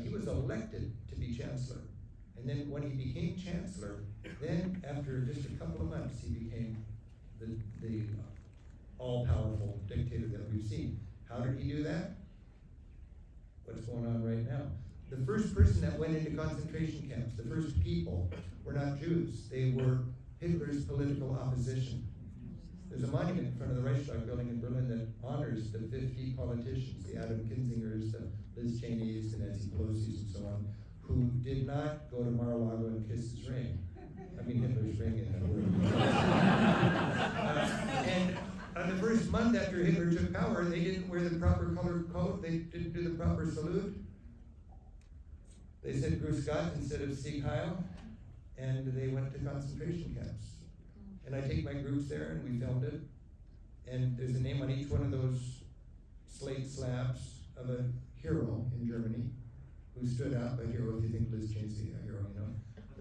He was elected to be chancellor. And then when he became chancellor, then after just a couple of months, he became the all-powerful dictator that we've seen. How did he do that? What's going on right now? The first person that went into concentration camps, the first people, were not Jews. They were Hitler's political opposition. There's a monument in front of the Reichstag building in Berlin that honors the 50 politicians, the Adam Kinzingers, the Liz Cheneys, the Nancy Pelosi's, and so on, who did not go to Mar-a-Lago and kiss his ring. I mean, Hitler's ring in that word. And on the first month after Hitler took power, they didn't wear the proper colored coat, they didn't do the proper salute. They said Grüß Gott instead of Sieg Heil, and they went to concentration camps. And I take my groups there, and we filmed it. And there's a name on each one of those slate slabs of a hero in Germany who stood up, a hero if you think Liz Cheney's a hero,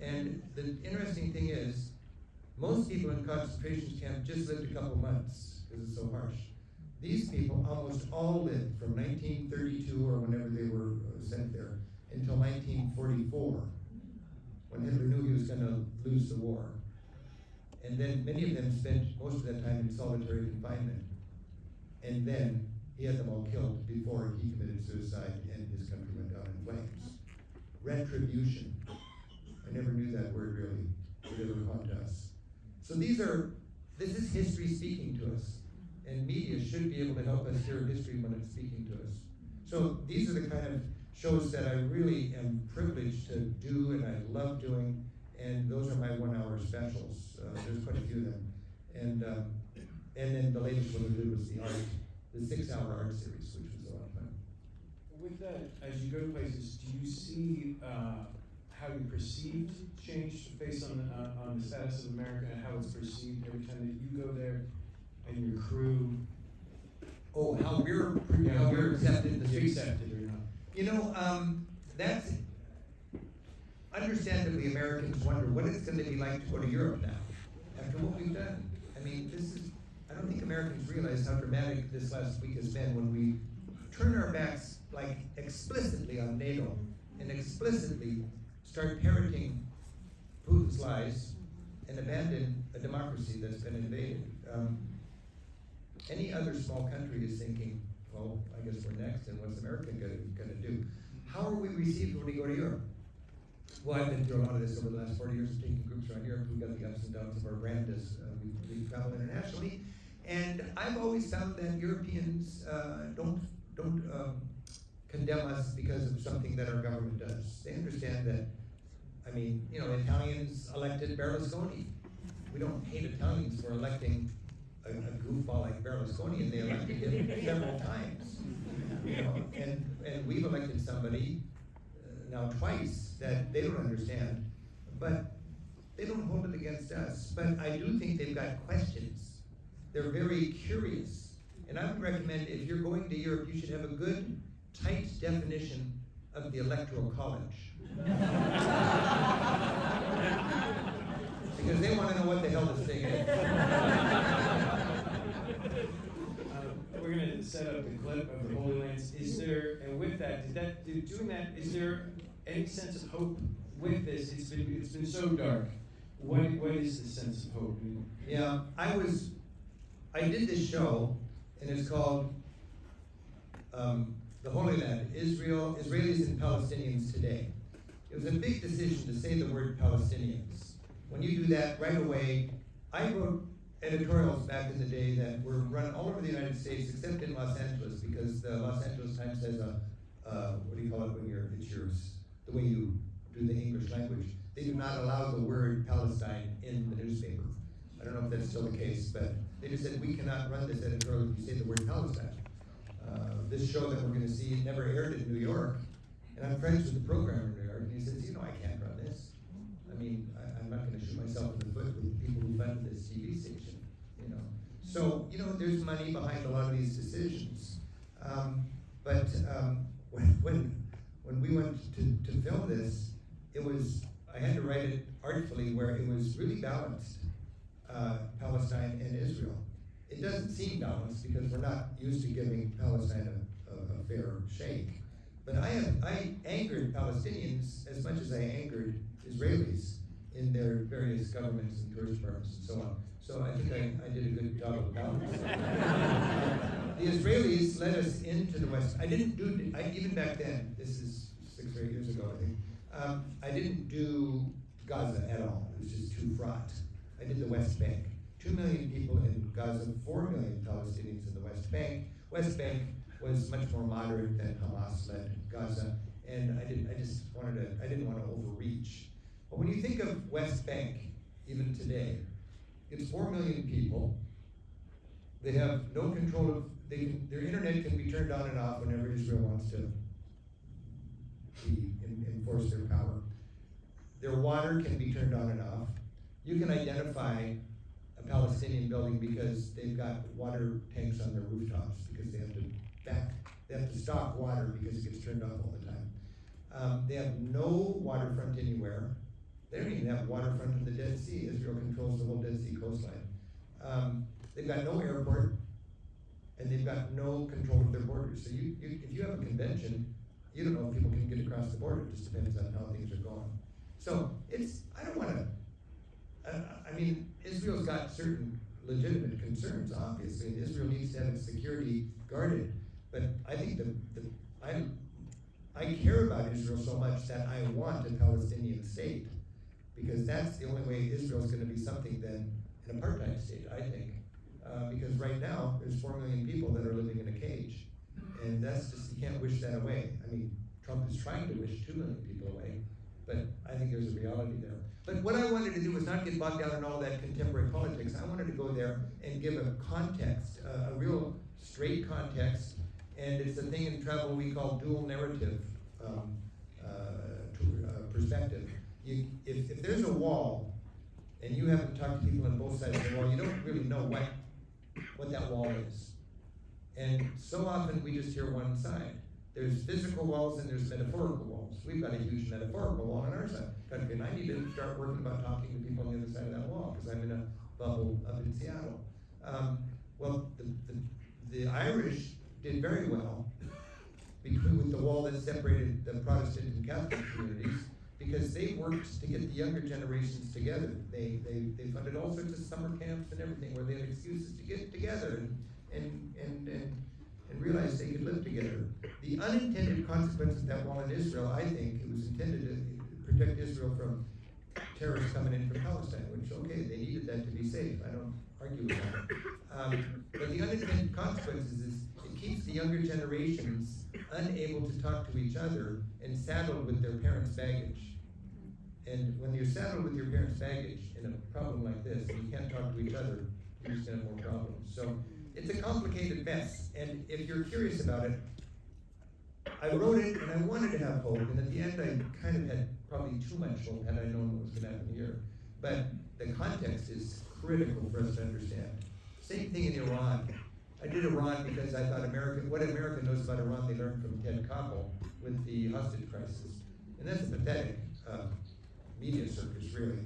And the interesting thing is, most people in concentration camp just lived a couple months because it's so harsh. These people almost all lived from 1932 or whenever they were sent there until 1944, when Hitler knew he was going to lose the war. And then many of them spent most of that time in solitary confinement. And then he had them all killed before he committed suicide and his country went down in flames. Retribution. I never knew that word really. It ever haunt us. So this is history speaking to us. And media should be able to help us hear history when it's speaking to us. So these are the kind of shows that I really am privileged to do and I love doing. And those are my 1 hour specials. There's quite a few of them. And then the latest one we did was the 6 hour art series, which was a lot of fun. With that, as you go to places, do you see how you perceived change based on the status of America and how it's perceived every time that you go there and your crew? Oh, how we're accepted in the streets. Accepted or not? That's understandably Americans wonder what it's going to be like to go to Europe now after what we've done. I mean, I don't think Americans realize how dramatic this last week has been when we turn our backs like explicitly on NATO and explicitly start parroting Putin's lies and abandon a democracy that's been invaded. Any other small country is thinking, well, I guess we're next, and what's America going to do? How are we received when we go to Europe? Well, I've been through a lot of this over the last 40 years of taking groups around Europe. We've got the ups and downs of our brand as we travel internationally. And I've always found that Europeans don't condemn us because of something that our government does. They understand that, I mean, you know, Italians elected Berlusconi. We don't hate Italians for electing a goofball like Berlusconi, and they elected him several times. You know, and we've elected somebody now twice that they don't understand, but they don't hold it against us. But I do think they've got questions. They're very curious. And I would recommend if you're going to Europe, you should have a good, tight definition of the Electoral College. Because they want to know what the hell this thing is. We're going to set up the clip of the Holy Lands. Is there, and with that, doing that, is there any sense of hope with this? It's been so dark. What is the sense of hope? Yeah, I did this show, and it's called The Holy Land, Israelis and Palestinians Today. It was a big decision to say the word Palestinians. When you do that right away, I wrote editorials back in the day that were run all over the United States except in Los Angeles, because the Los Angeles Times has what do you call it when it's yours, the way you do the English language. They do not allow the word Palestine in the newspaper. I don't know if that's still the case, but they just said we cannot run this editorial if you say the word Palestine. This show that we're going to see never aired in New York, and I'm friends with the programmer in New York, and he says, you know, I can't run this. I mean, I'm not going to shoot myself in the foot with the people who funded this TV station, you know. So, you know, there's money behind a lot of these decisions. When we went to film this, I had to write it artfully where it was really balanced, Palestine and Israel. It doesn't seem balanced because we're not used to giving Palestine a fair shake. But I angered Palestinians as much as I angered Israelis in their various governments and tourist departments and so on. So I think I did a good job of balance. The Israelis led us into the West. Even back then, this is 6 or 8 years ago, I think, I didn't do Gaza at all. It was just too fraught. I did the West Bank. 2 million people in Gaza, 4 million Palestinians in the West Bank. West Bank was much more moderate than Hamas-led Gaza, and I didn't want to overreach. But when you think of West Bank, even today, it's 4 million people. They have no control of, their internet can be turned on and off whenever Israel wants to enforce their power. Their water can be turned on and off. You can identify a Palestinian building because they've got water tanks on their rooftops because they have to stock water because it gets turned off all the time. They have no waterfront anywhere. They don't even have waterfront in the Dead Sea. Israel controls the whole Dead Sea coastline. They've got no airport, and they've got no control of their borders. So if you have a convention, you don't know if people can get across the border. It just depends on how things are going. So I don't want to, I mean, Israel's got certain legitimate concerns, obviously, and Israel needs to have its security guarded. But I think I care about Israel so much that I want a Palestinian state, because that's the only way Israel's going to be something than an apartheid state, I think. Because right now, there's 4 million people that are living in a cage. And that's just, you can't wish that away. I mean, Trump is trying to wish 2 million people away, but I think there's a reality there. But what I wanted to do was not get bogged down in all that contemporary politics. I wanted to go there and give a context, a real straight context, and it's a thing in travel we call dual narrative perspective. If there's a wall, and you haven't talked to people on both sides of the wall, you don't really know what that wall is. And so often we just hear one side. There's physical walls and there's metaphorical walls. We've got a huge metaphorical wall on our side. And I need to start working about talking to people on the other side of that wall because I'm in a bubble up in Seattle. Well, the Irish did very well with the wall that separated the Protestant and Catholic communities, because they worked to get the younger generations together. They funded all sorts of summer camps and everything where they had excuses to get together and realize they could live together. The unintended consequence of that wall in Israel, I think, it was intended protect Israel from terrorists coming in from Palestine, which, okay, they needed that to be safe. I don't argue with that. But the unintended consequences is it keeps the younger generations unable to talk to each other and saddled with their parents' baggage. And when you're saddled with your parents' baggage in a problem like this, and you can't talk to each other, you're just gonna have more problems. So it's a complicated mess, and if you're curious about it, I wrote it and I wanted to have hope, and at the end I kind of had probably too much hope had I known what was gonna happen here. But the context is critical for us to understand. Same thing in Iran. I did Iran because I thought what America knows about Iran they learned from Ted Koppel with the hostage crisis. And that's a pathetic media circus, really.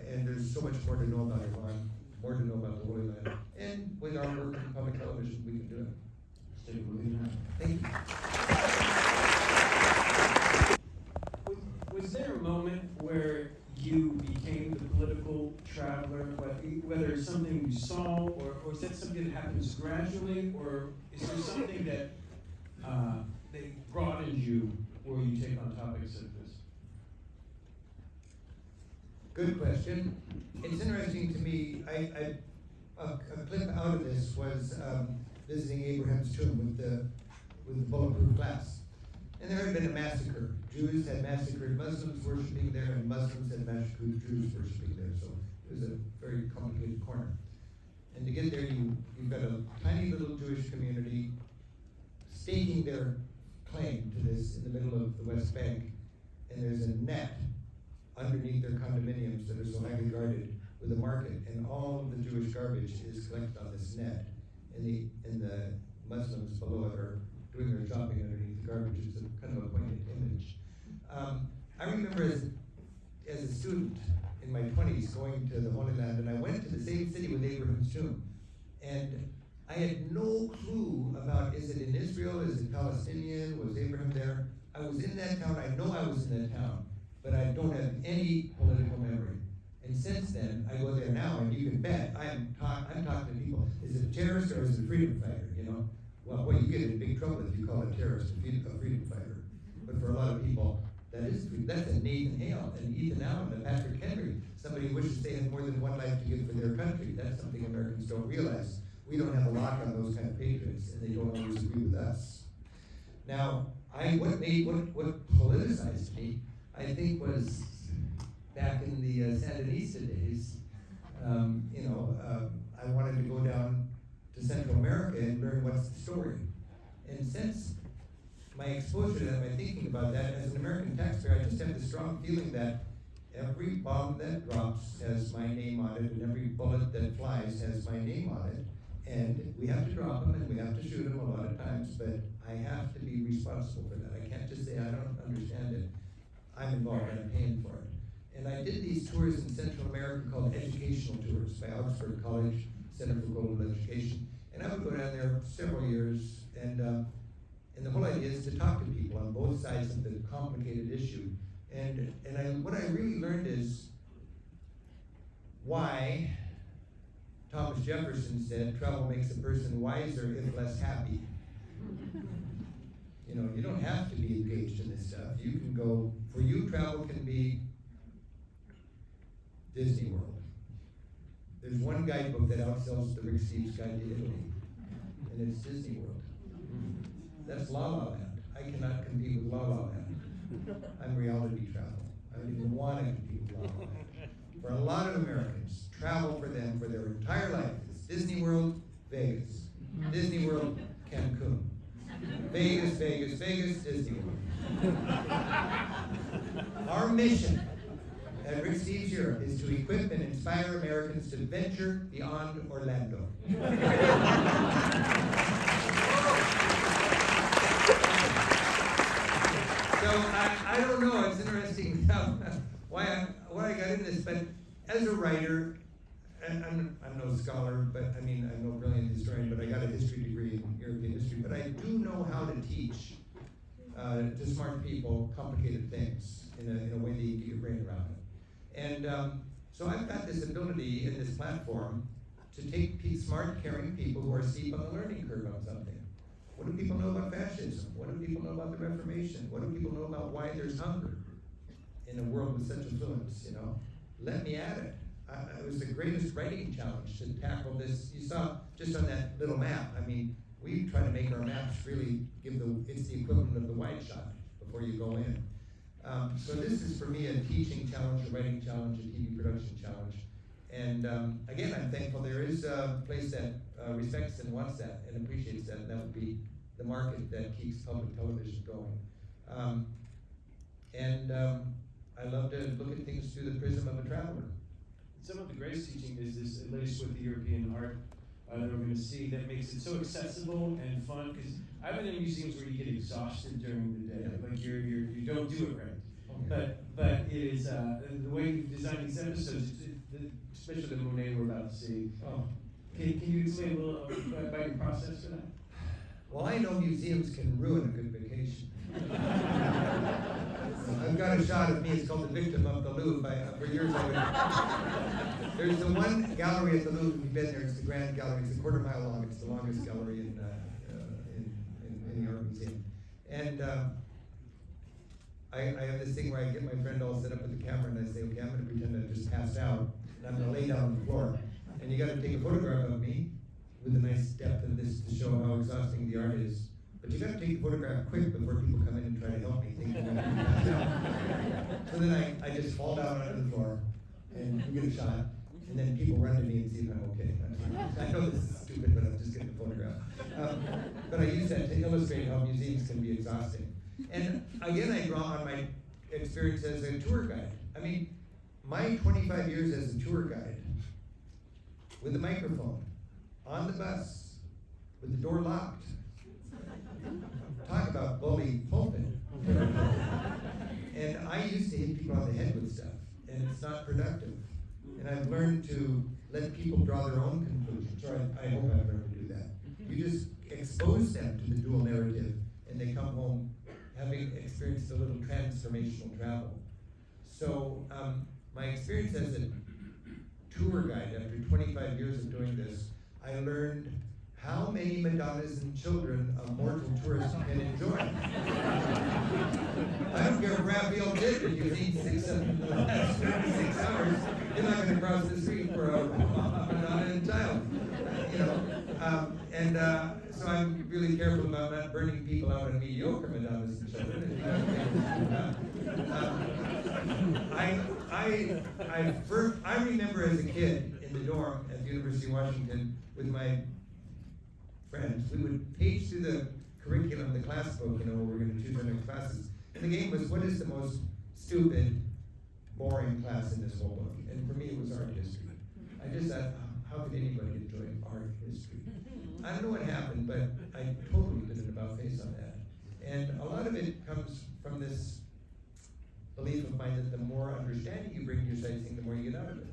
And there's so much more to know about Iran, more to know about the Holy Land. And with our work in public television, we can do it. Stick with me now. Thank you. Was there a moment where you became the political traveler, whether it's something you saw, or is that something that happens gradually, or is there something that they broadened you where you take on topics like this? Good question. It's interesting to me, a clip out of this was visiting Abraham's tomb with the bulletproof glass. And there had been a massacre. Jews had massacred Muslims worshiping there, and Muslims had massacred Jews worshiping there. So it was a very complicated corner. And to get there, you've got a tiny little Jewish community staking their claim to this in the middle of the West Bank. And there's a net underneath their condominiums that are so highly guarded with a market, and all of the Jewish garbage is collected on this net. And the Muslims below it are doing their shopping underneath the garbage. It's a kind of a poignant image. I remember as a student in my 20s going to the Holy Land, and I went to the same city with Abraham's tomb. And I had no clue about, is it in Israel, is it Palestinian, was Abraham there? I was in that town, I know I was in that town, but I don't have any political memory. And since then, I go there now, and you can bet I'm talking to people. Is it a terrorist or is it a freedom fighter? You know, well, boy, you get in big trouble if you call a terrorist a freedom fighter. But for a lot of people, that's a Nathan Hale, and Ethan Allen, and Patrick Henry. Somebody who wishes they had more than one life to give for their country. That's something Americans don't realize. We don't have a lock on those kind of patriots, and they don't always agree with us. Now, what politicized me, I think, was back in the Sandinista days. I wanted to go down to Central America and learn what's the story. And since my exposure to that, my thinking about that, as an American taxpayer, I just have this strong feeling that every bomb that drops has my name on it, and every bullet that flies has my name on it. And we have to drop them, and we have to shoot them a lot of times, but I have to be responsible for that. I can't just say I don't understand it. I'm involved, and I'm paying for it. And I did these tours in Central America called educational tours by Augsburg College Center for Global Education. And I would go down there several years, and the whole idea is to talk to people on both sides of the complicated issue. What I really learned is why Thomas Jefferson said travel makes a person wiser if less happy. You know, you don't have to be engaged in this stuff. You can go, for you, travel can be Disney World. There's one guidebook that outsells the Rick Steves Guide to Italy, and it's Disney World. That's La La Land. I cannot compete with La La Land. I'm reality travel. I don't even want to compete with La La Land. For a lot of Americans, travel for them for their entire life is Disney World, Vegas. Disney World, Cancun. Vegas, Vegas, Vegas, Disney World. Our mission at Rick Steves Europe is to equip and inspire Americans to venture beyond Orlando. So I don't know, it's interesting why I got in this, but as a writer, and I'm no scholar, but I mean, I'm no brilliant historian, but I got a history degree in European history, but I do know how to teach to smart people complicated things in a way that you can get your brain around it. And so I've got this ability in this platform to take smart, caring people who are steep on the learning curve on something. What do people know about fascism? What do people know about the Reformation? What do people know about why there's hunger? in a world with such affluence, you know. Let me at it. It was the greatest writing challenge to tackle this. You saw just on that little map, I mean, we try to make our maps really it's the equivalent of the wide shot before you go in. So this is for me a teaching challenge, a writing challenge, a TV production challenge. And again, I'm thankful there is a place that respects and wants that and appreciates that, and that would be the market that keeps public television going. I love to look at things through the prism of a traveler. Some of the greatest teaching is this, at least with the European art that we're going to see, that makes it so accessible and fun. Because I've been in museums where you get exhausted during the day, like you don't do it right. But it is the way you design these episodes, especially the Monet we're about to see. Can you explain a little about your process for that? Well, I know museums can ruin a good vacation. I've got a shot of me, it's called The Victim of the Louvre. For years there's the one gallery at the Louvre, we've been there, it's the Grand Gallery, it's a quarter mile long, it's the longest gallery in the art museum. And I have this thing where I get my friend all set up with the camera and I say, okay, I'm going to pretend I just passed out and I'm going to lay down on the floor. And you got to take a photograph of me with a nice depth of this to show how exhausting the art is. But you got to take the photograph quick before people come in and try to help me thinking I'm going to pass out. So then I just fall down onto the floor and we get a shot. And then people run to me and see if I'm okay. I know this is stupid, but I'm just getting a photograph. But I use that to illustrate how museums can be exhausting. And again, I draw on my experience as a tour guide. I mean, my 25 years as a tour guide, with a microphone, on the bus, with the door locked. Talk about bully pulpit. And I used to hit people on the head with stuff, and it's not productive. And I've learned to let people draw their own conclusions, or I hope I've learned to do that. You just expose them to the dual narrative, and they come home having experienced a little transformational travel. So my experience as a tour guide, after 25 years of doing this, I learned how many Madonnas and children a mortal tourist can enjoy. I don't care if Raphael did, if you've seen 6 hours, you're not going to cross the street for a Madonna and child. So I'm really careful about not burning people out on mediocre Madonnas and children. I remember as a kid in the dorm at the University of Washington with my friends, we would page through the curriculum, the class book, where we're going to choose our next classes. And the game was, what is the most stupid, boring class in this whole book? And for me, it was art history. I just thought, how could anybody enjoy art history? I don't know what happened, but I totally did an about-face on that. And a lot of it comes from this belief of mine that the more understanding you bring to your sightseeing, the more you get out of it.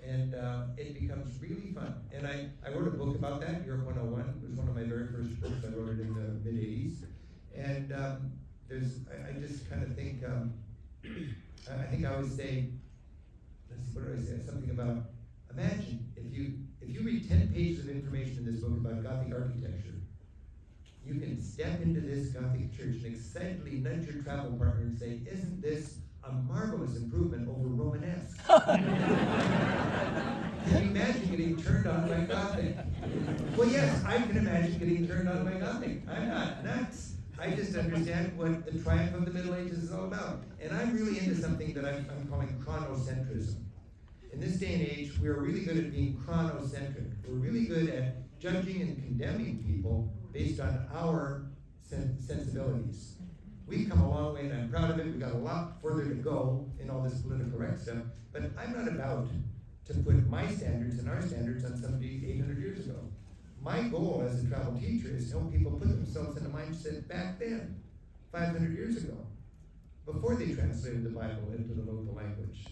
And it becomes really fun. And I wrote a book about that, Europe 101. It was one of my very first books. I wrote it in the mid-'80s. And I just kind of think, I think I always say, let's see, what do I say? Something about, imagine if you read 10 pages of information in this book about Gothic architecture, you can step into this Gothic church and excitedly nudge your travel partner and say, isn't this a marvelous improvement over Romanesque? Can you imagine getting turned on by Gothic? Well, yes, I can imagine getting turned on by Gothic. I'm not nuts. I just understand what the triumph of the Middle Ages is all about. And I'm really into something that I'm calling chronocentrism. In this day and age, we're really good at being chronocentric. We're really good at judging and condemning people based on our sensibilities. We've come a long way, and I'm proud of it. We've got a lot further to go in all this political correct stuff. But I'm not about to put my standards and our standards on somebody 800 years ago. My goal as a travel teacher is to help people put themselves in a mindset back then, 500 years ago, before they translated the Bible into the local language.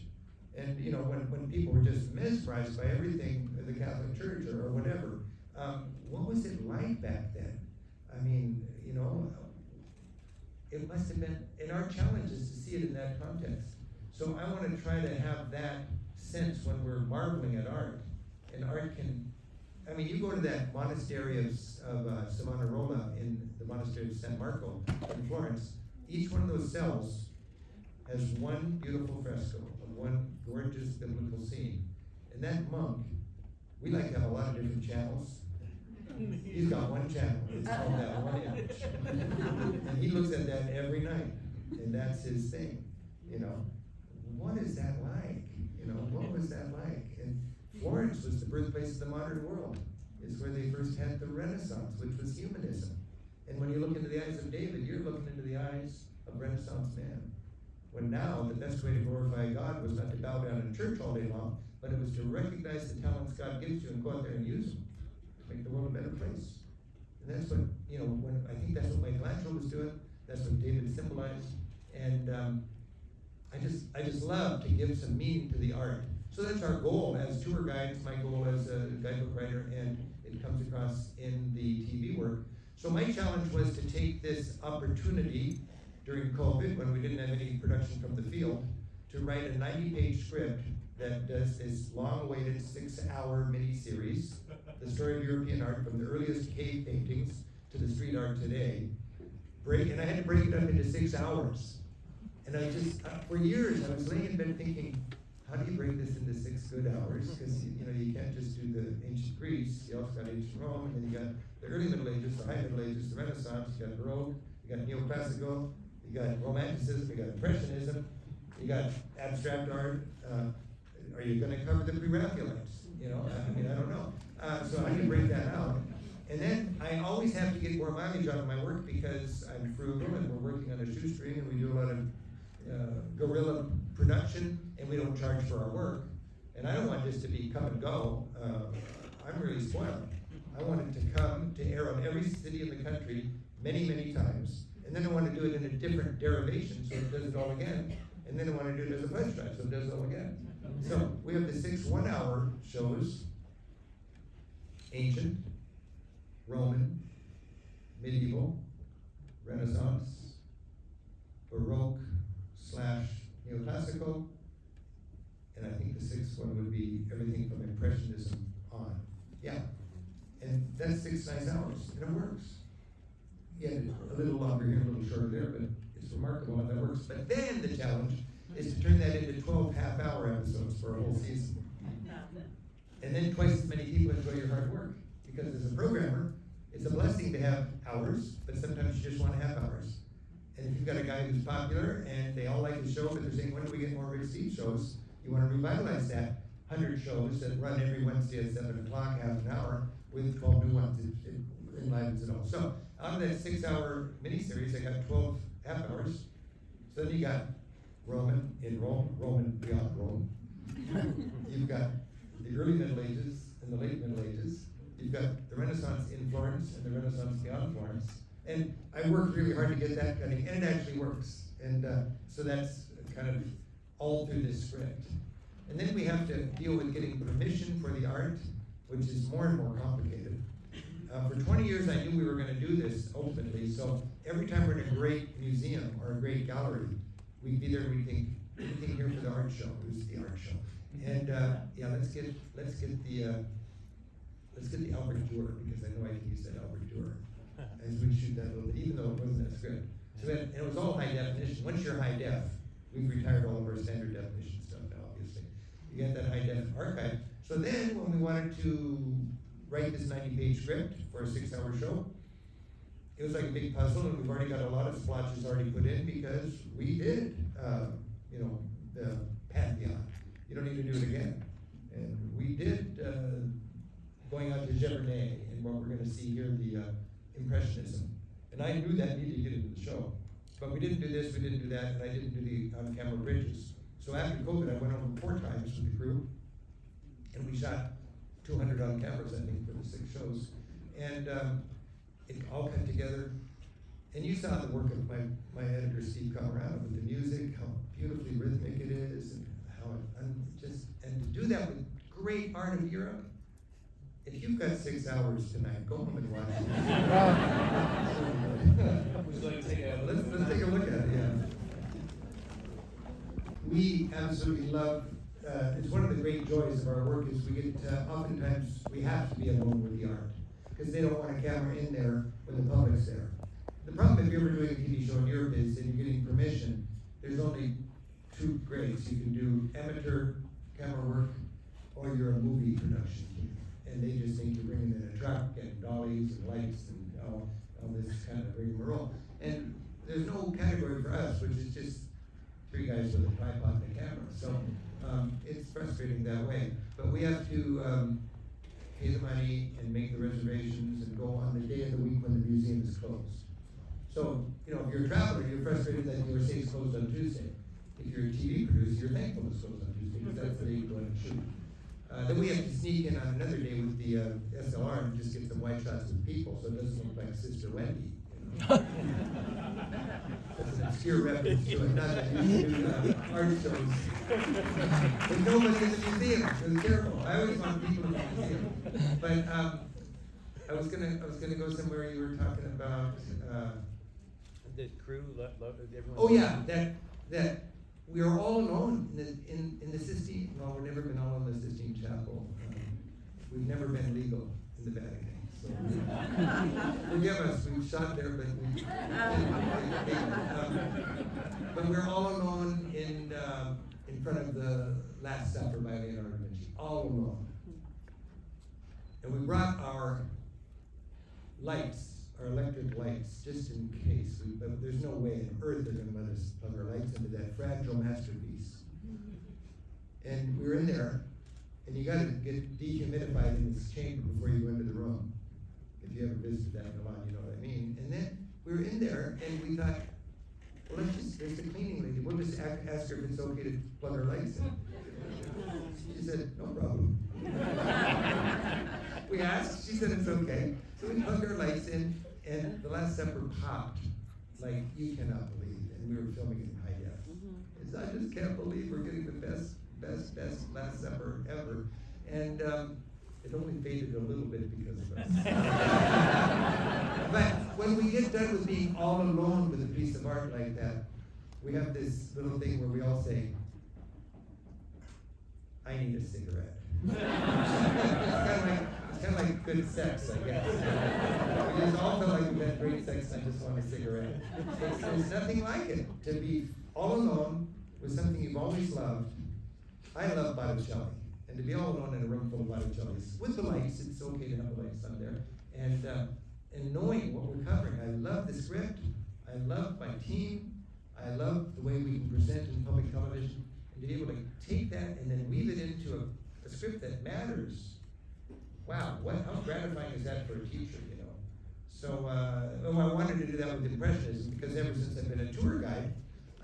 And when people were just mesmerized by everything in the Catholic Church or whatever, what was it like back then? I mean, it must have been, and our challenge is to see it in that context. So I want to try to have that sense when we're marveling at art. And art can, you go to that monastery of Savonarola in the monastery of San Marco in Florence, each one of those cells has one beautiful fresco of one gorgeous biblical scene. And that monk, we like to have a lot of different channels. He's got one channel, it's called that one image. And he looks at that every night, and that's his thing, you know. What is that like? You know, what was that like? And Florence was the birthplace of the modern world. It's where they first had the Renaissance, which was humanism. And when you look into the eyes of David, you're looking into the eyes of Renaissance man. When now, the best way to glorify God was not to bow down in church all day long, but it was to recognize the talents God gives you and go out there and use them to make the world a better place. And that's what, you know, when I think that's what Michelangelo was doing, that's what David symbolized. And I just love to give some meaning to the art. So that's our goal as tour guides, my goal as a guidebook writer, and it comes across in the TV work. So my challenge was to take this opportunity during COVID, when we didn't have any production from the field, to write a 90-page script that does this long-awaited 6-hour mini-series, the story of European art from the earliest cave paintings to the street art today. And I had to break it up into 6 hours. And I just, for years, I was laying in bed thinking, how do you break this into 6 good hours? Because you know, you can't just do the ancient Greece, you also got ancient Rome, and then you got the early Middle Ages, the high Middle Ages, the Renaissance, you got Baroque, you got Neoclassical, you got Romanticism, you got Impressionism, you got abstract art. Are you going to cover the pre-Raphaelites? You know, I mean, I don't know. So I can break that out. And then I always have to get more mileage out of my work because I'm frugal and we're working on a shoestring and we do a lot of guerrilla production and we don't charge for our work. And I don't want this to be come and go. I'm really spoiled. I want it to come to air on every city in the country many, many times. And then I want to do it in a different derivation so it does it all again. And then I want to do it as a pledge drive so it does it all again. So we have the 6 one-hour shows: ancient, Roman, medieval, Renaissance, Baroque / Neoclassical, and I think the 6th one would be everything from Impressionism on. Yeah, and that's 6 nice hours, and it works. Yeah, a little longer here, a little shorter there, but it's remarkable how that works. But then the challenge is to turn that into 12 half-hour episodes for a whole season. And then twice as many people enjoy your hard work. Because as a programmer, it's a blessing to have hours, but sometimes you just want half hours. And if you've got a guy who's popular and they all like his show, but they're saying, when do we get more Rick Steves shows? You want to revitalize that 100 shows that run every Wednesday at 7 o'clock, half an hour, with 12 new ones. It enlivens it all. So out of that 6-hour miniseries, I got 12 half hours. So then you got Roman in Rome, Roman beyond Rome. You've got the early Middle Ages and the late Middle Ages. You've got the Renaissance in Florence and the Renaissance beyond Florence. And I worked really hard to get that cutting, and it actually works. And so that's kind of all through this script. And then we have to deal with getting permission for the art, which is more and more complicated. For 20 years, I knew we were going to do this ultimately. So every time we're in a great museum or a great gallery, we'd be there and we'd think, anything here for the art show? Who's the art show? And yeah, let's get the Albert Dürer, because I know I can use that Albert Dürer as we shoot that a little bit, even though it wasn't as good. So and it was all high definition. Once you're high def, we've retired all of our standard definition stuff now, obviously. You get that high def archive. So then when we wanted to write this 90-page script for a 6-hour show, it was like a big puzzle, and we've already got a lot of splotches already put in because we did, the Pantheon. You don't need to do it again. And we did going out to Giverny and what we're going to see here, the Impressionism. And I knew that needed to get into the show. But we didn't do this, we didn't do that, and I didn't do the on-camera bridges. So after COVID, I went over 4 times with the crew, and we shot 200 on cameras, I think, for the 6 shows. And it all cut together. And you saw the work of my editor, Steve Camarano, with the music, how beautifully rhythmic it is, and how and to do that with great art of Europe. If you've got 6 hours tonight, go home and watch it. Let's take a look at it, yeah. We absolutely love, it's one of the great joys of our work is we get, oftentimes we have to be alone with the art because they don't want a camera in there when the public's there. The problem if you're ever doing a TV show in Europe is, and you're getting permission, there's only two grades. You can do amateur camera work, or you're a movie production team. And they just think you're bringing in a truck and dollies and lights and all this kind of rigmarole. And there's no category for us, which is just three guys with a tripod and a camera. So it's frustrating that way. But we have to pay the money and make the reservations and go on the day of the week when the museum is closed. So, you know, if you're a traveler, you're frustrated that your state's closed on Tuesday. If you're a TV producer, you're thankful it's closed on Tuesday, because that's the day you go and shoot. Then we have to sneak in on another day with the SLR and just get some white shots with people, so it doesn't look like Sister Wendy. You know? That's an obscure reference to it, not that you do art shows. There's nobody in the museum, so it's terrible. I always want people in the museum. But I was gonna go somewhere you were talking about. The crew, everyone. Oh yeah, that we are all alone in the Sistine. No, we've never been all in the Sistine Chapel. We've never been legal in the Vatican. So forgive us, we've shot there, but we but we're all alone in front of the Last Supper by Leonardo da Vinci. All alone. And we brought our lights, our electric lights, just in case. But there's no way on earth they're going to let us plug our lights into that fragile masterpiece. And we were in there, and you got to get dehumidified in this chamber before you go into the room. If you ever visited that in Milan, you know what I mean. And then we were in there, and we thought, well, there's the cleaning lady. We'll just ask her if it's okay to plug our lights in. She said, no problem. We asked, she said it's okay. So we plugged our lights in, and the Last Supper popped like you cannot believe. And we were filming it in high def. I just can't believe we're getting the best Last Supper ever. And it only faded a little bit because of us. But when we get done with being all alone with a piece of art like that, we have this little thing where we all say, I need a cigarette. It's kind of like good sex, I guess. We just all feel like we've had great sex and I just want a cigarette. There's nothing like it, to be all alone with something you've always loved. I love Botticelli. And to be all alone in a room full of Botticellis, with the lights, it's okay to have the lights on there. And knowing what we're covering, I love the script, I love my team, I love the way we can present in public television, and to be able to take that and then weave it into a script that matters. Wow, how gratifying is that for a teacher, you know? So, I wanted to do that with Impressionism because ever since I've been a tour guide,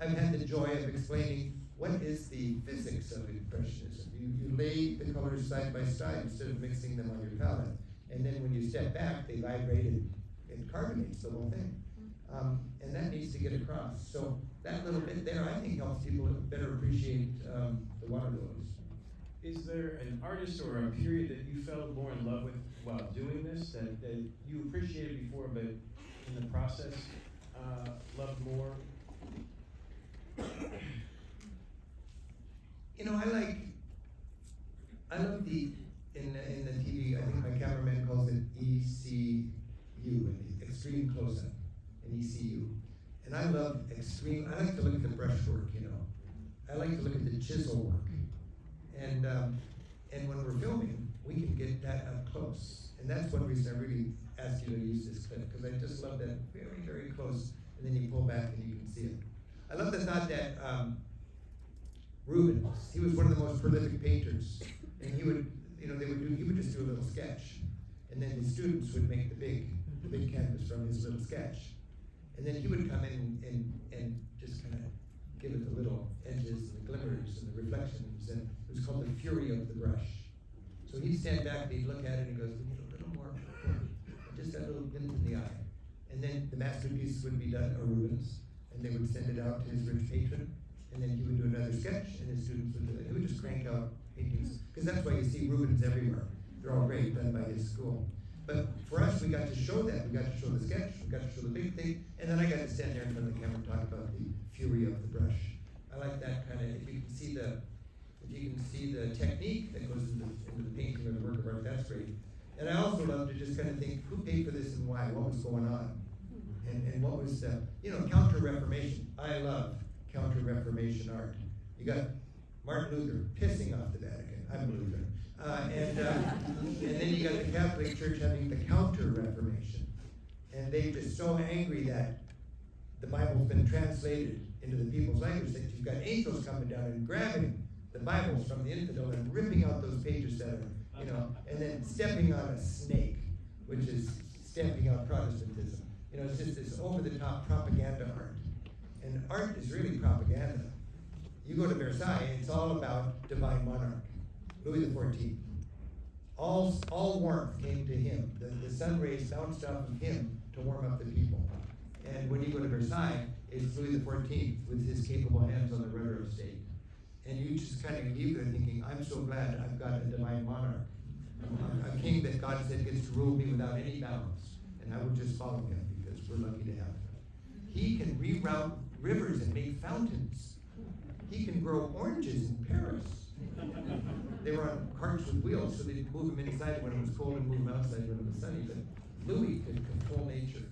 I've had the joy of explaining what is the physics of Impressionism. You lay the colors side by side instead of mixing them on your palette. And then when you step back, they vibrate and it carbonates the whole thing. And that needs to get across. So that little bit there, I think, helps people better appreciate the water lilies. Is there an artist or a period that you fell more in love with while doing this, that you appreciated before, but in the process loved more? You know, I love in the TV, I think my cameraman calls it ECU, extreme close-up, an ECU. And I love extreme, I like to look at the brushwork, you know. I like to look at the chisel work. And when we're filming, we can get that up close. And that's one reason I really asked you to use this clip, because I just love that very, very close, and then you pull back and you can see it. I love the thought that Rubens, he was one of the most prolific painters, and he would just do a little sketch, and then his students would make the big canvas from his little sketch. And then he would come in and just kind of give it the little edges and the glimmers and the reflections, and it was called the fury of the brush. So he'd stand back and he'd look at it and he goes, we need a little more, just that little glint in the eye. And then the masterpiece would be done, or Rubens, and they would send it out to his rich patron, and then he would do another sketch, and his students would do it. He would just crank out paintings, because that's why you see Rubens everywhere. They're all great, done by his school. But for us, we got to show that. We got to show the sketch, we got to show the big thing, and then I got to stand there in front of the camera and talk about the fury of the brush. I like that kind of, if you can see the technique that goes into the painting or the work of art, that's great. And I also love to just kind of think, who paid for this and why? What was going on? And what was, Counter-Reformation. I love Counter-Reformation art. You got Martin Luther pissing off the Vatican. I'm a Lutheran. And then you got the Catholic Church having the Counter-Reformation. And they're just so angry that the Bible's been translated into the people's language that you've got angels coming down and grabbing the Bibles from the infidel and ripping out those pages that are, and then stepping on a snake, which is stamping out Protestantism. It's just this over-the-top propaganda art. And art is really propaganda. You go to Versailles, it's all about divine monarch, Louis XIV. All warmth came to him. The sun rays bounced off of him to warm up the people. And when you go to Versailles, it's Louis XIV with his capable hands on the rudder of state. And you just kind of leave there thinking, I'm so glad I've got a divine monarch. A king that God said gets to rule me without any balance. And I will just follow him because we're lucky to have him. He can reroute rivers and make fountains. He can grow oranges in Paris. They were on carts with wheels, so they'd move them inside when it was cold and move them outside when it was sunny. But Louis could control nature.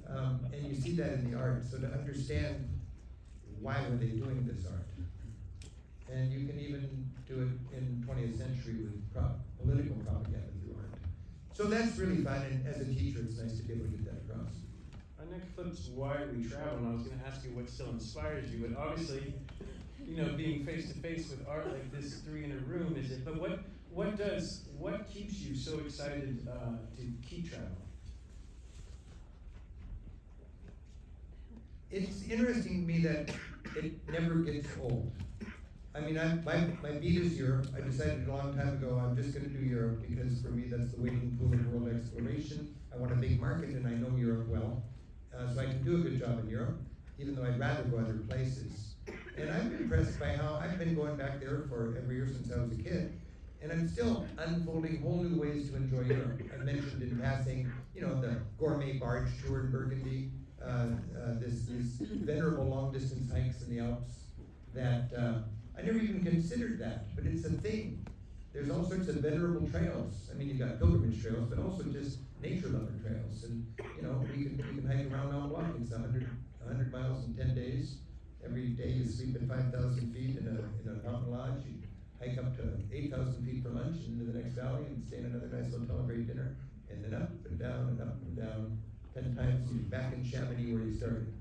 And you see that in the art. So to understand why were they doing this art? And you can even do it in 20th century with political propaganda through art. So that's really fun, and as a teacher, it's nice to be able to get that across. Our next clip's Why We Travel, and I was going to ask you what still inspires you, but obviously, being face to face with art like this, 3 in a room, is it? But what keeps you so excited to keep traveling? It's interesting to me that it never gets old. I mean, my beat is Europe. I decided a long time ago I'm just going to do Europe because for me that's the waiting pool of world exploration. I want a big market and I know Europe well. So I can do a good job in Europe, even though I'd rather go other places. And I'm impressed by how I've been going back there for every year since I was a kid. And I'm still unfolding whole new ways to enjoy Europe. I mentioned in passing, the gourmet barge tour in Burgundy, these venerable long distance hikes in the Alps that I never even considered that, but it's a thing. There's all sorts of venerable trails. I mean, you've got pilgrimage trails, but also just nature lover trails. And, we can hike around Mount Blanc. It's 100 miles in 10 days. Every day you sleep at 5,000 feet in a mountain lodge. You hike up to 8,000 feet for lunch into the next valley and stay in another nice hotel and great dinner. And then up and down and up and down. 10 times you're back in Chamonix where you started.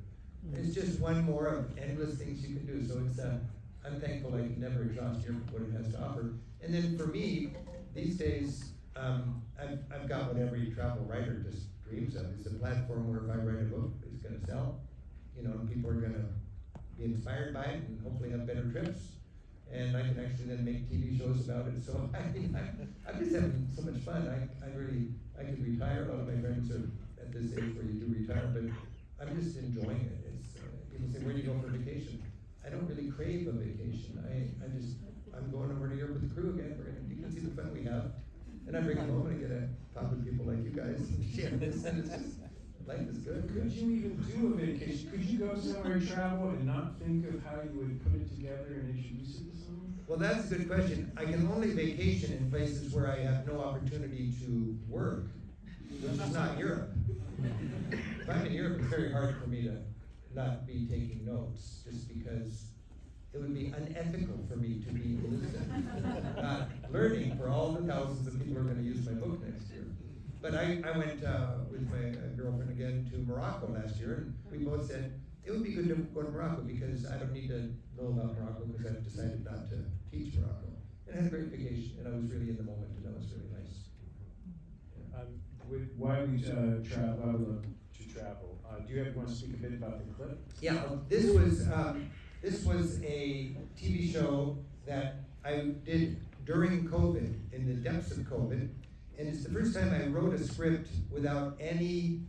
It's just one more of endless things you can do. So it's I'm thankful I can never exhaust Europe what it has to offer. And then for me, these days, I've got what every travel writer just dreams of. It's a platform where if I write a book, it's going to sell, and people are going to be inspired by it and hopefully have better trips. And I can actually then make TV shows about it. So I'm just having so much fun. I could retire. A lot of my friends are at this age where you do retire, but I'm just enjoying it. It's people say, where do you go for vacation? I don't really crave a vacation. I'm going over to Europe with the crew again. You can see the fun we have. And I bring it home and I get to talk with people like you guys and share this, and it's just, life is good. Could you even do a vacation? Could you go somewhere and travel and not think of how you would put it together and introduce it to someone? Well, that's a good question. I can only vacation in places where I have no opportunity to work, which is not Europe. If I'm in Europe, it's very hard for me to not be taking notes, just because it would be unethical for me to be listening, not learning for all the thousands of people who are going to use my book next year. But I went with my girlfriend again to Morocco last year, and we both said it would be good to go to Morocco because I don't need to know about Morocco because I've decided not to teach Morocco. And I had a great vacation, and I was really in the moment, and that was really nice. Why we travel? I would love to travel. Do you ever want to speak a bit about the clip? Yeah, this was a TV show that I did during COVID, in the depths of COVID, and it's the first time I wrote a script without any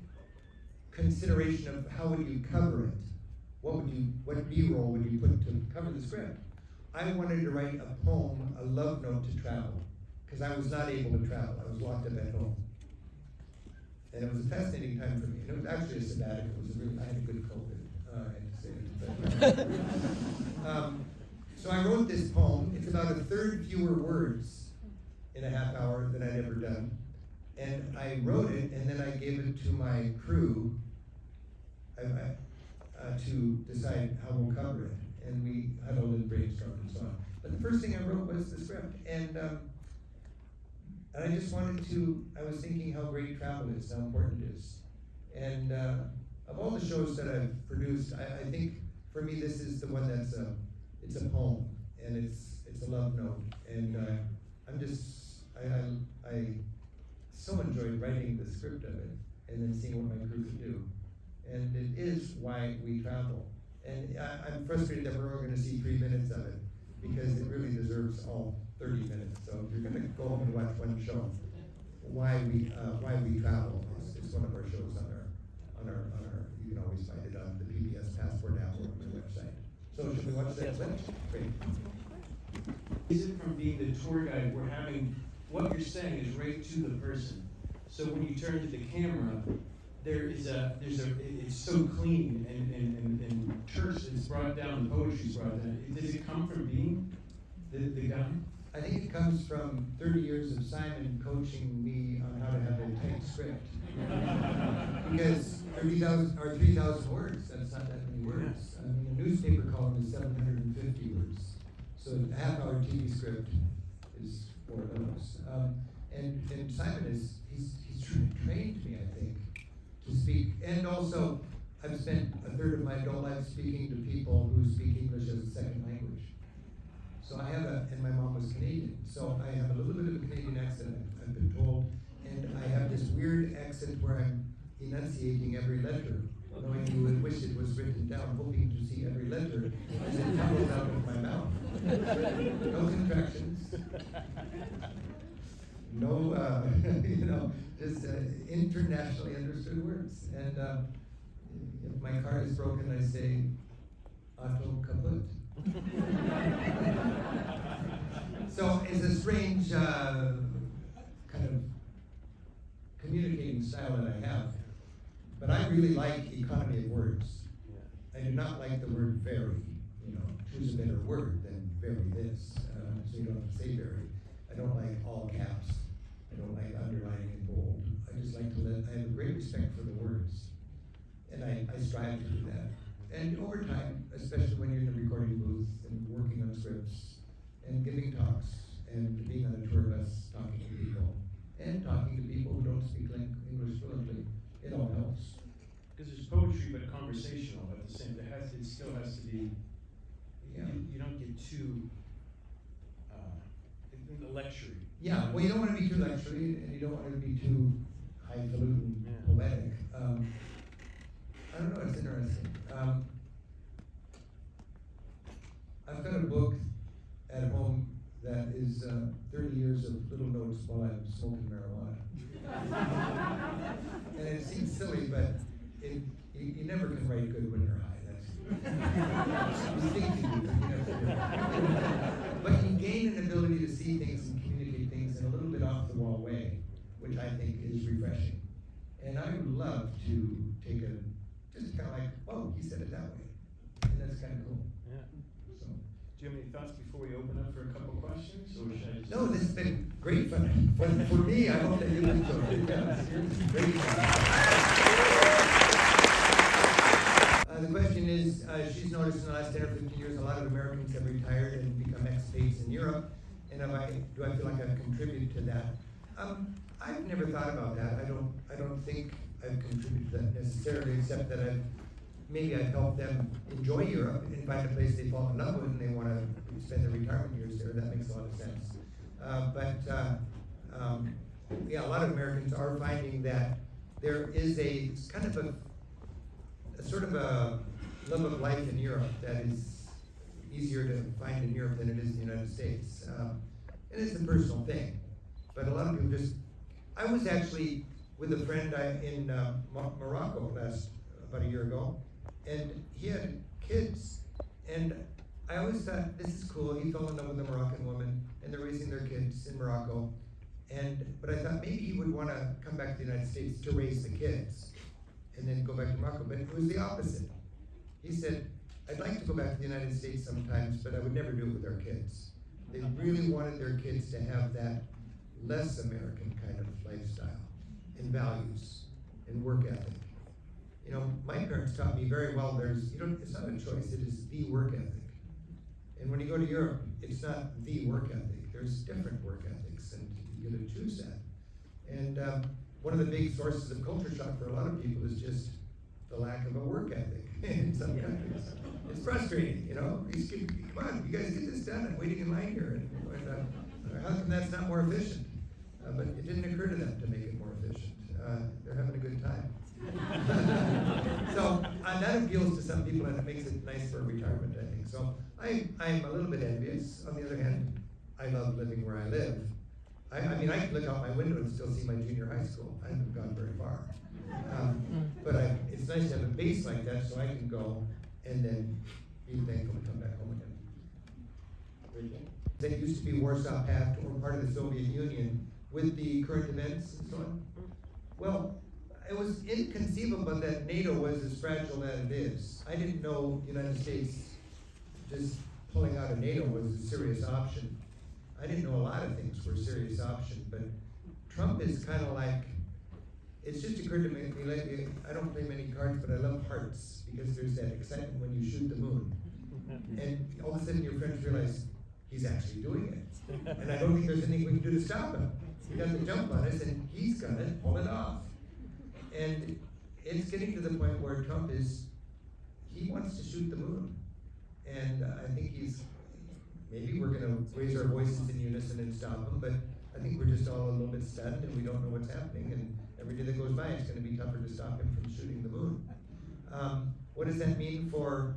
consideration of how would you cover it. What B-roll would you put to cover the script? I wanted to write a poem, a love note to travel, because I was not able to travel. I was locked up at home. And it was a fascinating time for me. And it was actually a sabbatical. I had a good COVID, I had to say it. So I wrote this poem. It's about a third fewer words in a half hour than I'd ever done. And I wrote it, and then I gave it to my crew to decide how we'll cover it. and we huddled and brainstormed and so on. But the first thing I wrote was the script, and I just wanted to, I was thinking how great travel is, how important it is. And of all the shows that I've produced, I think for me this is the one that's it's a poem, and it's a love note. And I so enjoyed writing the script of it, and then seeing what my crew could do. And it is why we travel. And I'm frustrated that we're only going to see 3 minutes of it, because it really deserves all 30 minutes. So if you're going to go home and watch one show, why we travel is one of our shows on our. You can always find it on the PBS Passport app or on my website. So should we watch that clip? Great. Is it from being the tour guide, we're having, what you're saying is right to the person. So when you turn to the camera, it's so clean and terse, it's brought down, the poetry's brought down. Does it come from being the guy? I think it comes from 30 years of Simon coaching me on how to have a tight script. Because 3,000 words, that's not that many words. I mean, a newspaper column is 750 words. So a half-hour TV script is 4 of those. And Simon he's trained me, I think, to speak. And also, I've spent a third of my adult life speaking to people who speak English as a second language. So I have and my mom was Canadian, so I have a little bit of a Canadian accent, I've been told, and I have this weird accent where I'm enunciating every letter, knowing you would wish it was written down, hoping to see every letter as it comes out of my mouth. No contractions. No, just internationally understood words. And if my car is broken, I say, auto kaput. So it's a strange kind of communicating style that I have, but I really like economy of words. I do not like the word very. Choose a better word than very this, so you don't have to say very. I don't like all caps. I don't like underlining in bold. I just like to I have a great respect for the words, and I strive to do that. And over time, especially when you're in the recording booth and working on scripts and giving talks and being on a tour bus talking to people and talking to people who don't speak English fluently, it all helps. Because there's poetry, but conversational at the same time. It still has to be, you don't get too lectury. Yeah, well, you don't want to be too lectury and you don't want to be too highfalutin, poetic. I don't know, it's interesting. I've got a book at home that is 30 years of little notes while I'm smoking marijuana. And it seems silly, but you never can write good when you're high. But you gain an ability to see things and communicate things in a little bit off the wall way, which I think is refreshing. And I would love to take just kind of like, oh, he said it that way. And that's kind of cool. Yeah. So. Do you have any thoughts before we open up for a couple questions? Or should I just... No, this has been great fun. For me, I hope that you enjoyed it. Yeah, it's great fun. The question is, she's noticed in the last 10 or 15 years, a lot of Americans have retired and become expats in Europe. And do I feel like I've contributed to that? I've never thought about that. I don't think I've contributed to that necessarily, except that I've helped them enjoy Europe and find a place they fall in love with and they want to spend their retirement years there. That makes a lot of sense. A lot of Americans are finding that there is a kind of a sort of a love of life in Europe that is easier to find in Europe than it is in the United States. And it's a personal thing. But a lot of people I was actually with a friend in Morocco about a year ago, and he had kids. And I always thought, this is cool. He fell in love with a Moroccan woman, and they're raising their kids in Morocco. But I thought maybe he would want to come back to the United States to raise the kids and then go back to Morocco. But it was the opposite. He said, I'd like to go back to the United States sometimes, but I would never do it with our kids. They really wanted their kids to have that less American kind of lifestyle and values and work ethic. My parents taught me very well, it's not a choice, it is the work ethic. And when you go to Europe, it's not the work ethic. There's different work ethics, and you get to choose that. And one of the big sources of culture shock for a lot of people is just the lack of a work ethic in some countries. It's frustrating, you know. Come on, you guys get this done. I'm waiting in line here. And how come that's not more efficient? But it didn't occur to them to make it more efficient. They're having a good time. So that appeals to some people, and it makes it nice for retirement, I think. So I'm a little bit envious. On the other hand, I love living where I live. I mean, I can look out my window and still see my junior high school. I haven't gone very far. But it's nice to have a base like that, so I can go and then be thankful to come back home again. That used to be Warsaw Pact, or part of the Soviet Union, with the current events and so on. Well, it was inconceivable that NATO was as fragile as it is. I didn't know the United States just pulling out of NATO was a serious option. I didn't know a lot of things were a serious option, but Trump is kind of like, it's just occurred to me, lately, I don't play many cards, but I love hearts, because there's that excitement when you shoot the moon. And all of a sudden your friends realize, he's actually doing it. And I don't think there's anything we can do to stop him. He got the jump on us, and he's gonna pull it off. And it's getting to the point where Trump he wants to shoot the moon. And I think maybe we're gonna raise our voices in unison and stop him, but I think we're just all a little bit stunned and we don't know what's happening, and every day that goes by it's gonna be tougher to stop him from shooting the moon. What does that mean for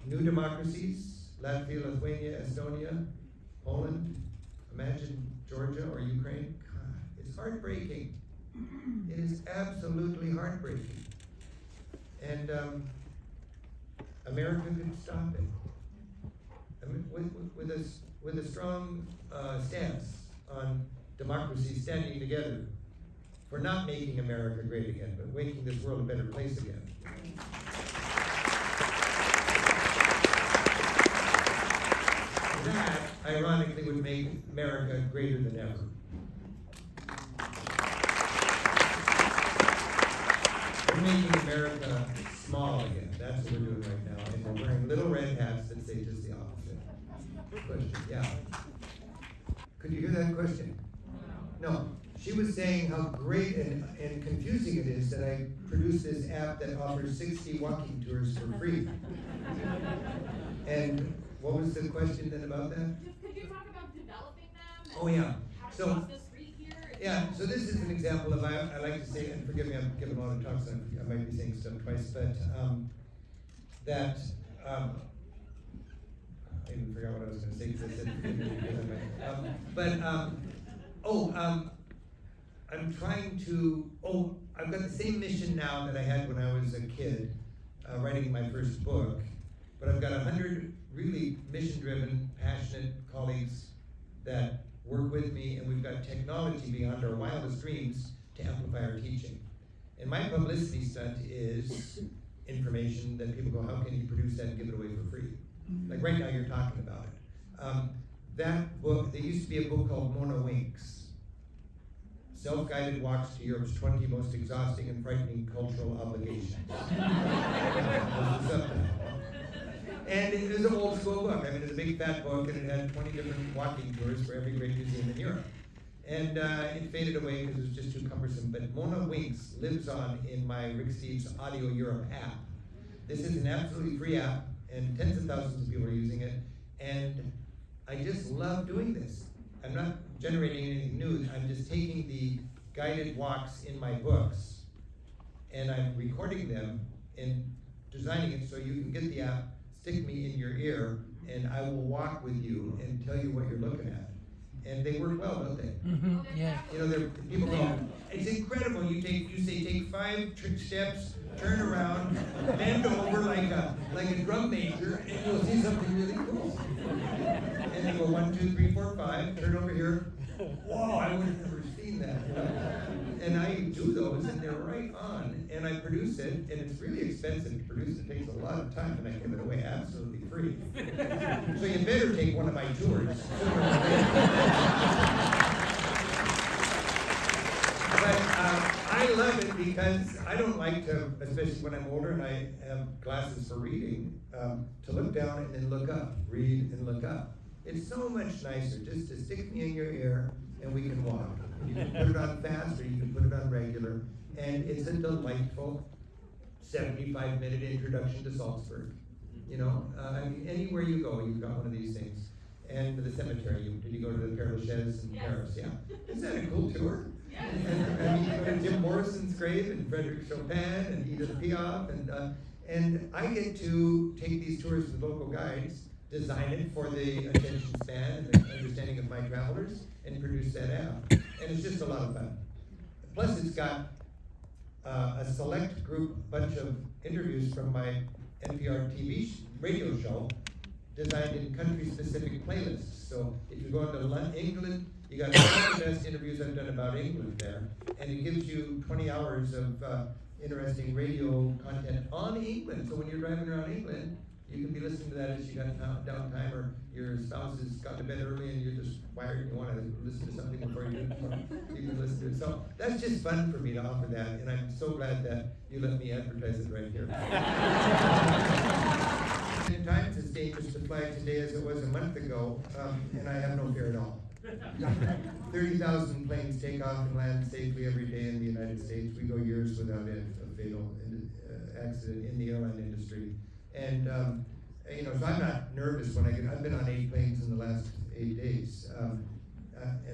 new democracies? Latvia, Lithuania, Estonia, Poland, imagine Georgia or Ukraine. God, it's heartbreaking. It is absolutely heartbreaking. And America could stop it. I mean, with a strong stance on democracy standing together for not making America great again, but making this world a better place again. That, ironically, would make America greater than ever. We're making America small again. That's what we're doing right now. And we're wearing little red hats that say just the opposite. Question, yeah. Could you hear that question? No. She was saying how great and confusing it is that I produced this app that offers 60 walking tours for free. And what was the question then about that? Could you talk about developing them? Oh yeah. How to So cross the street here? yeah, so this is an example of, I like to say, and forgive me, I'm giving a lot of talks, so I might be saying stuff twice, but I even forgot what I was going to say because I said forgive me because I might. I'm trying to, I've got the same mission now that I had when I was a kid, writing my first book, but I've got 100 really mission-driven, passionate colleagues that work with me, and we've got technology beyond our wildest dreams to amplify our teaching. And my publicity stunt is information that people go, how can you produce that and give it away for free? Like right now you're talking about it. That book, there used to be a book called Mona Winks, Self-Guided Walks to Europe's 20 Most Exhausting and Frightening Cultural Obligations. And it was an old school book. I mean, it's a big fat book, and it had 20 different walking tours for every great museum in Europe. And it faded away because it was just too cumbersome. But Mona Winks lives on in my Rick Steves Audio Europe app. This is an absolutely free app, and tens of thousands of people are using it. And I just love doing this. I'm not generating anything new. I'm just taking the guided walks in my books, and I'm recording them and designing it so you can get the app, stick me in your ear, and I will walk with you and tell you what you're looking at. And they work well, don't they? Mm-hmm. Yeah. You know, people go, it's incredible. You say take 5 steps, turn around, bend over like a drum major, and you'll see something really cool. And they go 1, 2, 3, 4, 5, turn over here. Whoa, I would have never seen that. And I do those, and they're right on. And I produce it, and it's really expensive to produce. It takes a lot of time, and I give it away absolutely free. So you better take one of my tours. I love it because I don't like to, especially when I'm older and I have glasses for reading, to look down and then look up, read and look up. It's so much nicer just to stick me in your ear and we can walk. You can put it on fast or you can put it on regular. And it's a delightful 75-minute introduction to Salzburg. You know, I mean, anywhere you go, you've got one of these things. And the cemetery, did you go to the Père Lachaise in Paris? Yeah. Isn't that a cool tour? Yes. And you go to Jim Morrison's grave and Frederick Chopin and Edith Piaf, and I get to take these tours with local guides, design it for the attention span and the understanding of my travelers, and produce that app. And it's just a lot of fun. Plus, it's got a select group, bunch of interviews from my NPR TV radio show, designed in country-specific playlists. So if you go into England, you got all the best interviews I've done about England there, and it gives you 20 hours of interesting radio content on England. So when you're driving around England, you can be listening to that as you got downtime, or your spouse has got to bed early and you're just wired and you want to listen to something before you can listen to it. So that's just fun for me to offer that, and I'm so glad that you let me advertise it right here. In times, it's dangerous to fly today as it was a month ago, and I have no fear at all. 30,000 planes take off and land safely every day in the United States. We go years without a fatal accident in the airline industry. And, you know, so I'm not nervous when I've been on 8 planes in the last 8 days. And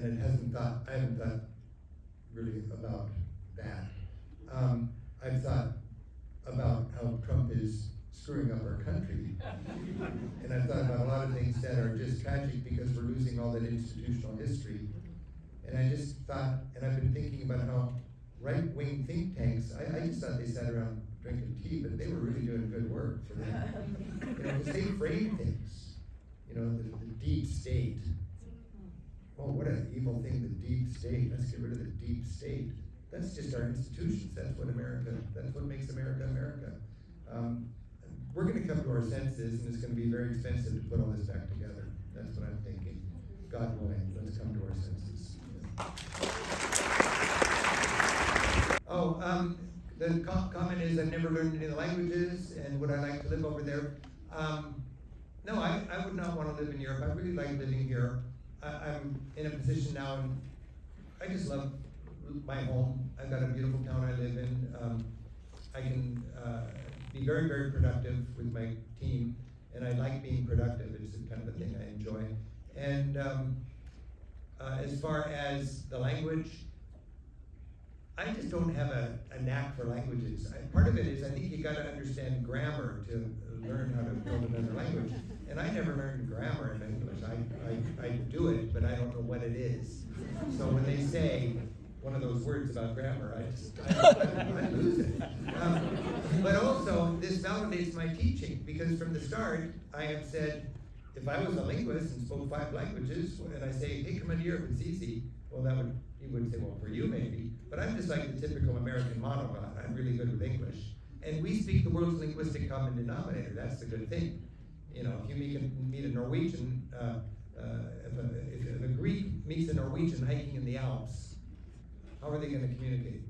I haven't thought really about that. I've thought about how Trump is screwing up our country. And I've thought about a lot of things that are just tragic because we're losing all that institutional history. And I just thought, and I've been thinking about how right-wing think tanks, I just thought they sat around drinking tea, but they were really doing good work for them. You know, because they frame things. You know, the deep state. Oh, what an evil thing, the deep state. Let's get rid of the deep state. That's just our institutions. That's what makes America America. We're going to come to our senses, and it's going to be very expensive to put all this back together. That's what I'm thinking. God willing, let's come to our senses. Oh, the comment is I've never learned any of the languages, and would I like to live over there? No, I would not want to live in Europe. I really like living here. I'm in a position now, and I just love my home. I've got a beautiful town I live in. I can be very, very productive with my team, and I like being productive. It's kind of a thing I enjoy. And as far as the language, I just don't have a knack for languages. Part of it is I think you got to understand grammar to learn how to build another language. And I never learned grammar in English. I do it, but I don't know what it is. So when they say one of those words about grammar, I lose it. But also, this validates my teaching, because from the start, I have said, if I was a linguist and spoke 5 languages, and I say, hey, come into Europe, it's easy, well, you would say, well, for you maybe, but I'm just like the typical American monoglot. I'm really good with English. And we speak the world's linguistic common denominator. That's the good thing. You know, if you meet a Norwegian, if a Greek meets a Norwegian hiking in the Alps, how are they going to communicate?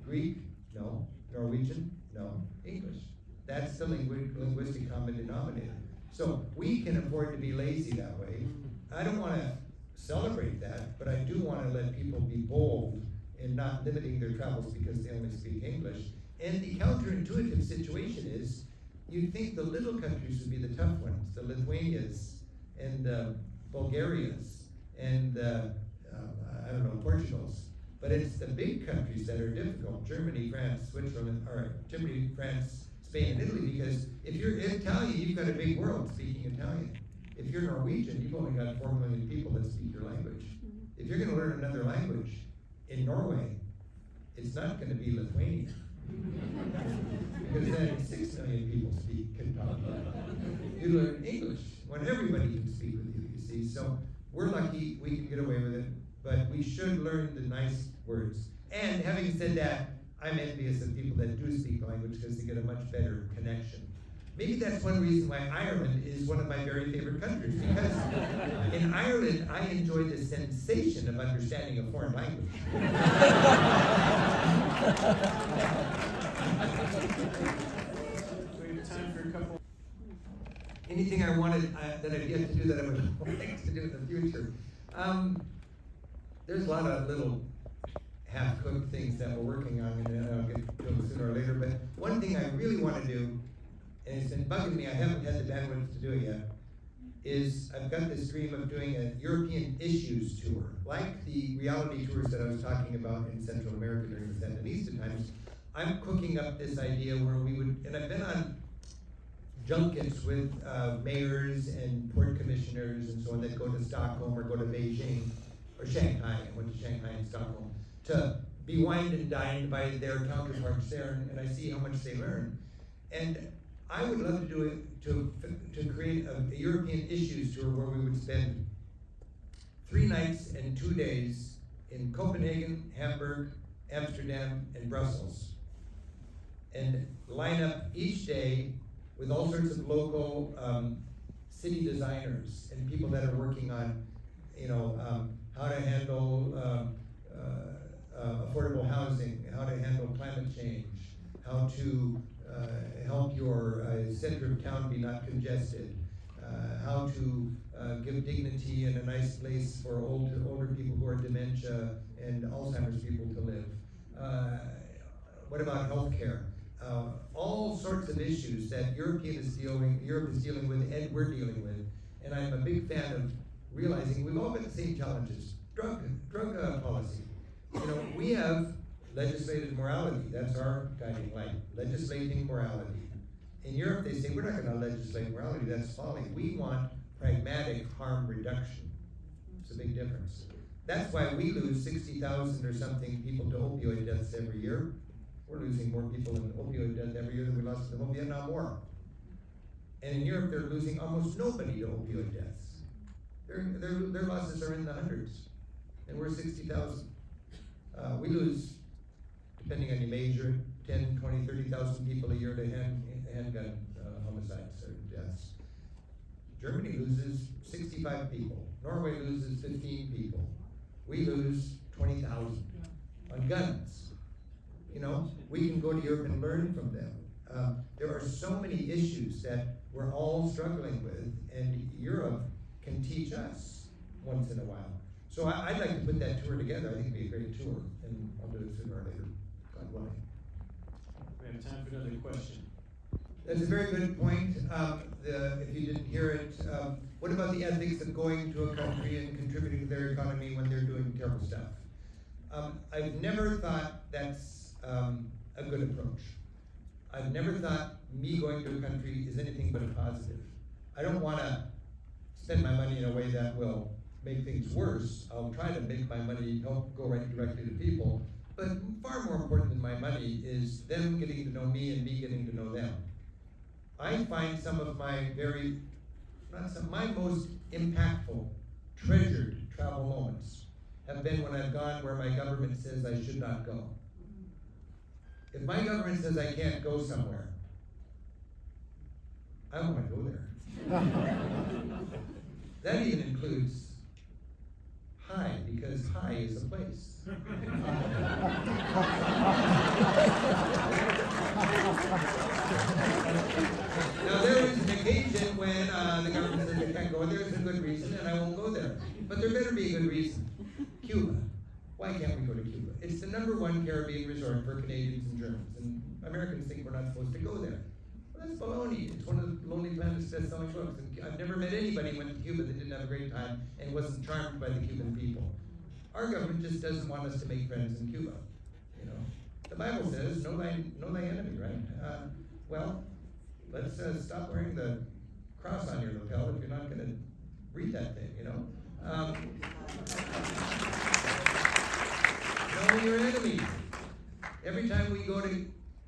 Greek? No. Norwegian? No. English. That's the linguistic common denominator. So we can afford to be lazy that way. I don't want to celebrate that, but I do want to let people be bold in not limiting their travels because they only speak English. And the counterintuitive situation is, you'd think the little countries would be the tough ones, the Lithuanias and the Bulgarias and the, Portugals. But it's the big countries that are difficult, Germany, France, Switzerland, or Germany, France, Spain, and Italy, because if you're Italian, you've got a big world speaking Italian. If you're Norwegian, you've only got 4 million people that speak your language. If you're going to learn another language in Norway, it's not going to be Lithuanian. Because then 6 million people can talk. You learn English when everybody can speak with you, you see. So we're lucky we can get away with it, but we should learn the nice words. And having said that, I'm envious of people that do speak the language because they get a much better connection. maybe that's one reason why Ireland is one of my very favorite countries, because in Ireland, I enjoy the sensation of understanding a foreign language. We have time for a couple. Anything I wanted that I've yet to do that I would like to do in the future. There's a lot of little half-cooked things that we're working on, and I'll get to them sooner or later. But one thing I really want to do, and it's been bugging me, I haven't had the bandwidth to do it yet, is I've got this dream of doing a European issues tour, like the reality tours that I was talking about in Central America during the Sandinista times. I'm cooking up this idea where we would, and I've been on junkets with mayors and port commissioners and so on that go to Stockholm or go to Beijing or Shanghai. I went to Shanghai and Stockholm to be wined and dined by their counterparts there, and I see how much they learn. And I would love to do it to create a European issues tour where we would spend 3 nights and 2 days in Copenhagen, Hamburg, Amsterdam, and Brussels, and line up each day with all sorts of local city designers and people that are working on, how to handle affordable housing, how to handle climate change, how to help your center of town be not congested, how to give dignity and a nice place for older people who are dementia and Alzheimer's people to live. What about healthcare? All sorts of issues that Europe is dealing with and we're dealing with. And I'm a big fan of realizing we've all got the same challenges. Drug policy. We have legislated morality. That's our guiding light. Legislating morality. In Europe, they say we're not going to legislate morality. That's folly. We want pragmatic harm reduction. It's a big difference. That's why we lose 60,000 or something people to opioid deaths every year. We're losing more people in opioid death every year than we lost in the whole Vietnam War. And in Europe, they're losing almost nobody to opioid deaths. Their losses are in the hundreds, and we're 60,000. We lose, depending on your major, 10, 20, 30,000 people a year to handgun homicides or deaths. Germany loses 65 people. Norway loses 15 people. We lose 20,000 on guns. We can go to Europe and learn from them. There are so many issues that we're all struggling with, and Europe can teach us once in a while. So I'd like to put that tour together. I think it'd be a great tour, and I'll do it sooner or later, God willing. We have time for another question. That's a very good point. If you didn't hear it, what about the ethics of going to a country and contributing to their economy when they're doing terrible stuff? I've never thought that's a good approach. I've never thought me going to a country is anything but a positive. I don't want to spend my money in a way that will make things worse. I'll try to make my money help go right directly to people. But far more important than my money is them getting to know me and me getting to know them. I find some of my my most impactful, treasured travel moments have been when I've gone where my government says I should not go. If my government says I can't go somewhere, I don't want to go there. That even includes High, because High is a place. Now there is an occasion when the government says I can't go, and there's a good reason, and I won't go there. But there better be a good reason. Cuba. Why can't we go to Cuba? It's the #1 Caribbean resort for Canadians and Germans, and Americans think we're not supposed to go there. Well, that's baloney. It's one of the Lonely Planet's best-selling books, and I've never met anybody who went to Cuba that didn't have a great time and wasn't charmed by the Cuban people. Our government just doesn't want us to make friends in Cuba. The Bible says, know thy enemy, right? Well, let's stop wearing the cross on your lapel if you're not going to read that thing, Know your enemy. Every time we go to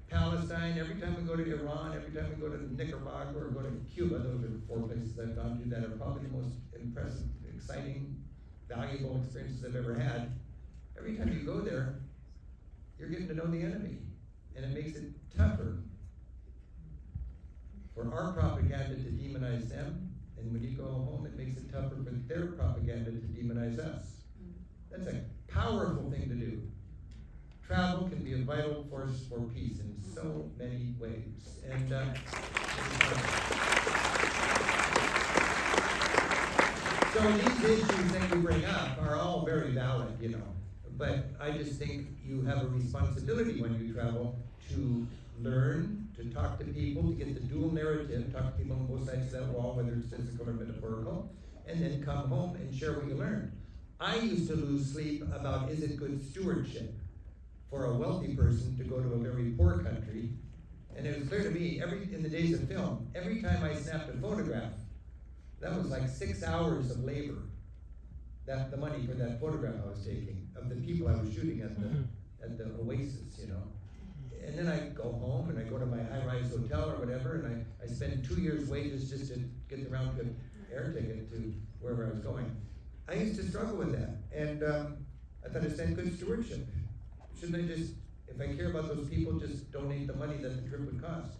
Palestine, every time we go to Iran, every time we go to Nicaragua or go to Cuba, those are 4 places I've gone to that are probably the most impressive, exciting, valuable experiences I've ever had. Every time you go there, you're getting to know the enemy, and it makes it tougher for our propaganda to demonize them, and when you go home, it makes it tougher for their propaganda to demonize us. That's a powerful thing to do. Travel can be a vital force for peace in so many ways. And so these issues that you bring up are all very valid, you know. But I just think you have a responsibility when you travel to learn, to talk to people, to get the dual narrative, talk to people on both sides of that wall, whether it's physical or metaphorical, and then come home and share what you learned. I used to lose sleep about, is it good stewardship for a wealthy person to go to a very poor country? And it was clear to me, in the days of film, every time I snapped a photograph, that was like 6 hours of labor. The money for that photograph I was taking, of the people I was shooting at the Oasis, you know. And then I go home and I go to my high-rise hotel or whatever, and I spend 2 years' wages just to get the round-trip air ticket to wherever I was going. I used to struggle with that, and I thought, is that good stewardship? Shouldn't I just, if I care about those people, just donate the money that the trip would cost?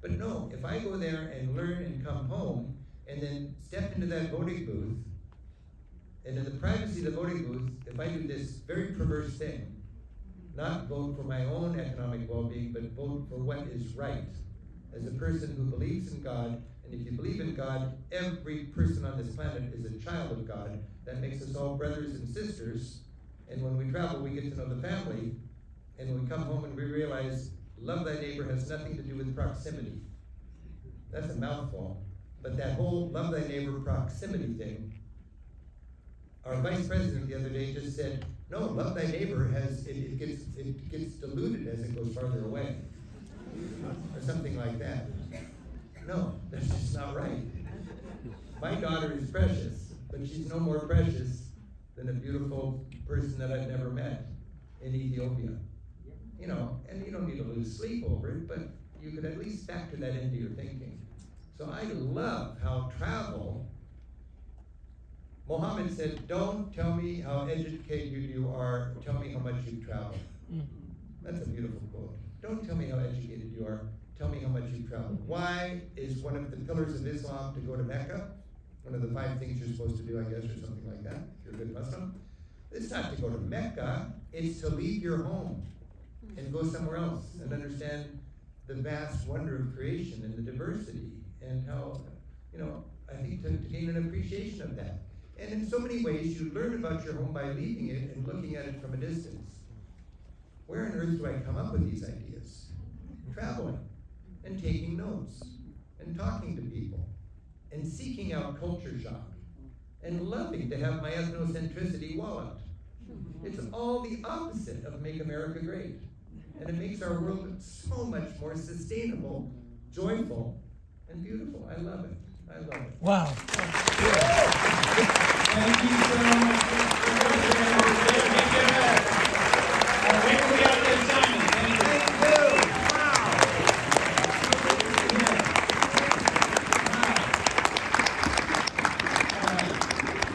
But no, if I go there and learn and come home, and then step into that voting booth, and in the privacy of the voting booth, if I do this very perverse thing, not vote for my own economic well-being, but vote for what is right, as a person who believes in God, and if you believe in God, every person on this planet is a child of God. That makes us all brothers and sisters, and when we travel, we get to know the family, and when we come home and we realize love thy neighbor has nothing to do with proximity. That's a mouthful, but that whole love thy neighbor proximity thing, our vice president the other day just said, no, love thy neighbor it gets diluted as it goes farther away, or something like that. No, that's just not right. My daughter is precious, but she's no more precious than a beautiful person that I've never met in Ethiopia. You know, and you don't need to lose sleep over it, but you could at least factor that into your thinking. So I love how travel, Mohammed said, don't tell me how educated you are, tell me how much you've traveled. That's a beautiful quote. Don't tell me how educated you are, tell me how much you've traveled. Why is one of the pillars of Islam to go to Mecca? One of the 5 things you're supposed to do, I guess, or something like that, if you're a good Muslim. It's not to go to Mecca, it's to leave your home and go somewhere else and understand the vast wonder of creation and the diversity and how, you know, I think to gain an appreciation of that. And in so many ways, you learn about your home by leaving it and looking at it from a distance. Where on earth do I come up with these ideas? Traveling and taking notes and talking to people and seeking out culture shock and loving to have my ethnocentricity walloped. It's all the opposite of Make America Great. And it makes our world so much more sustainable, joyful, and beautiful. I love it. I love it. Wow. Thank you so much.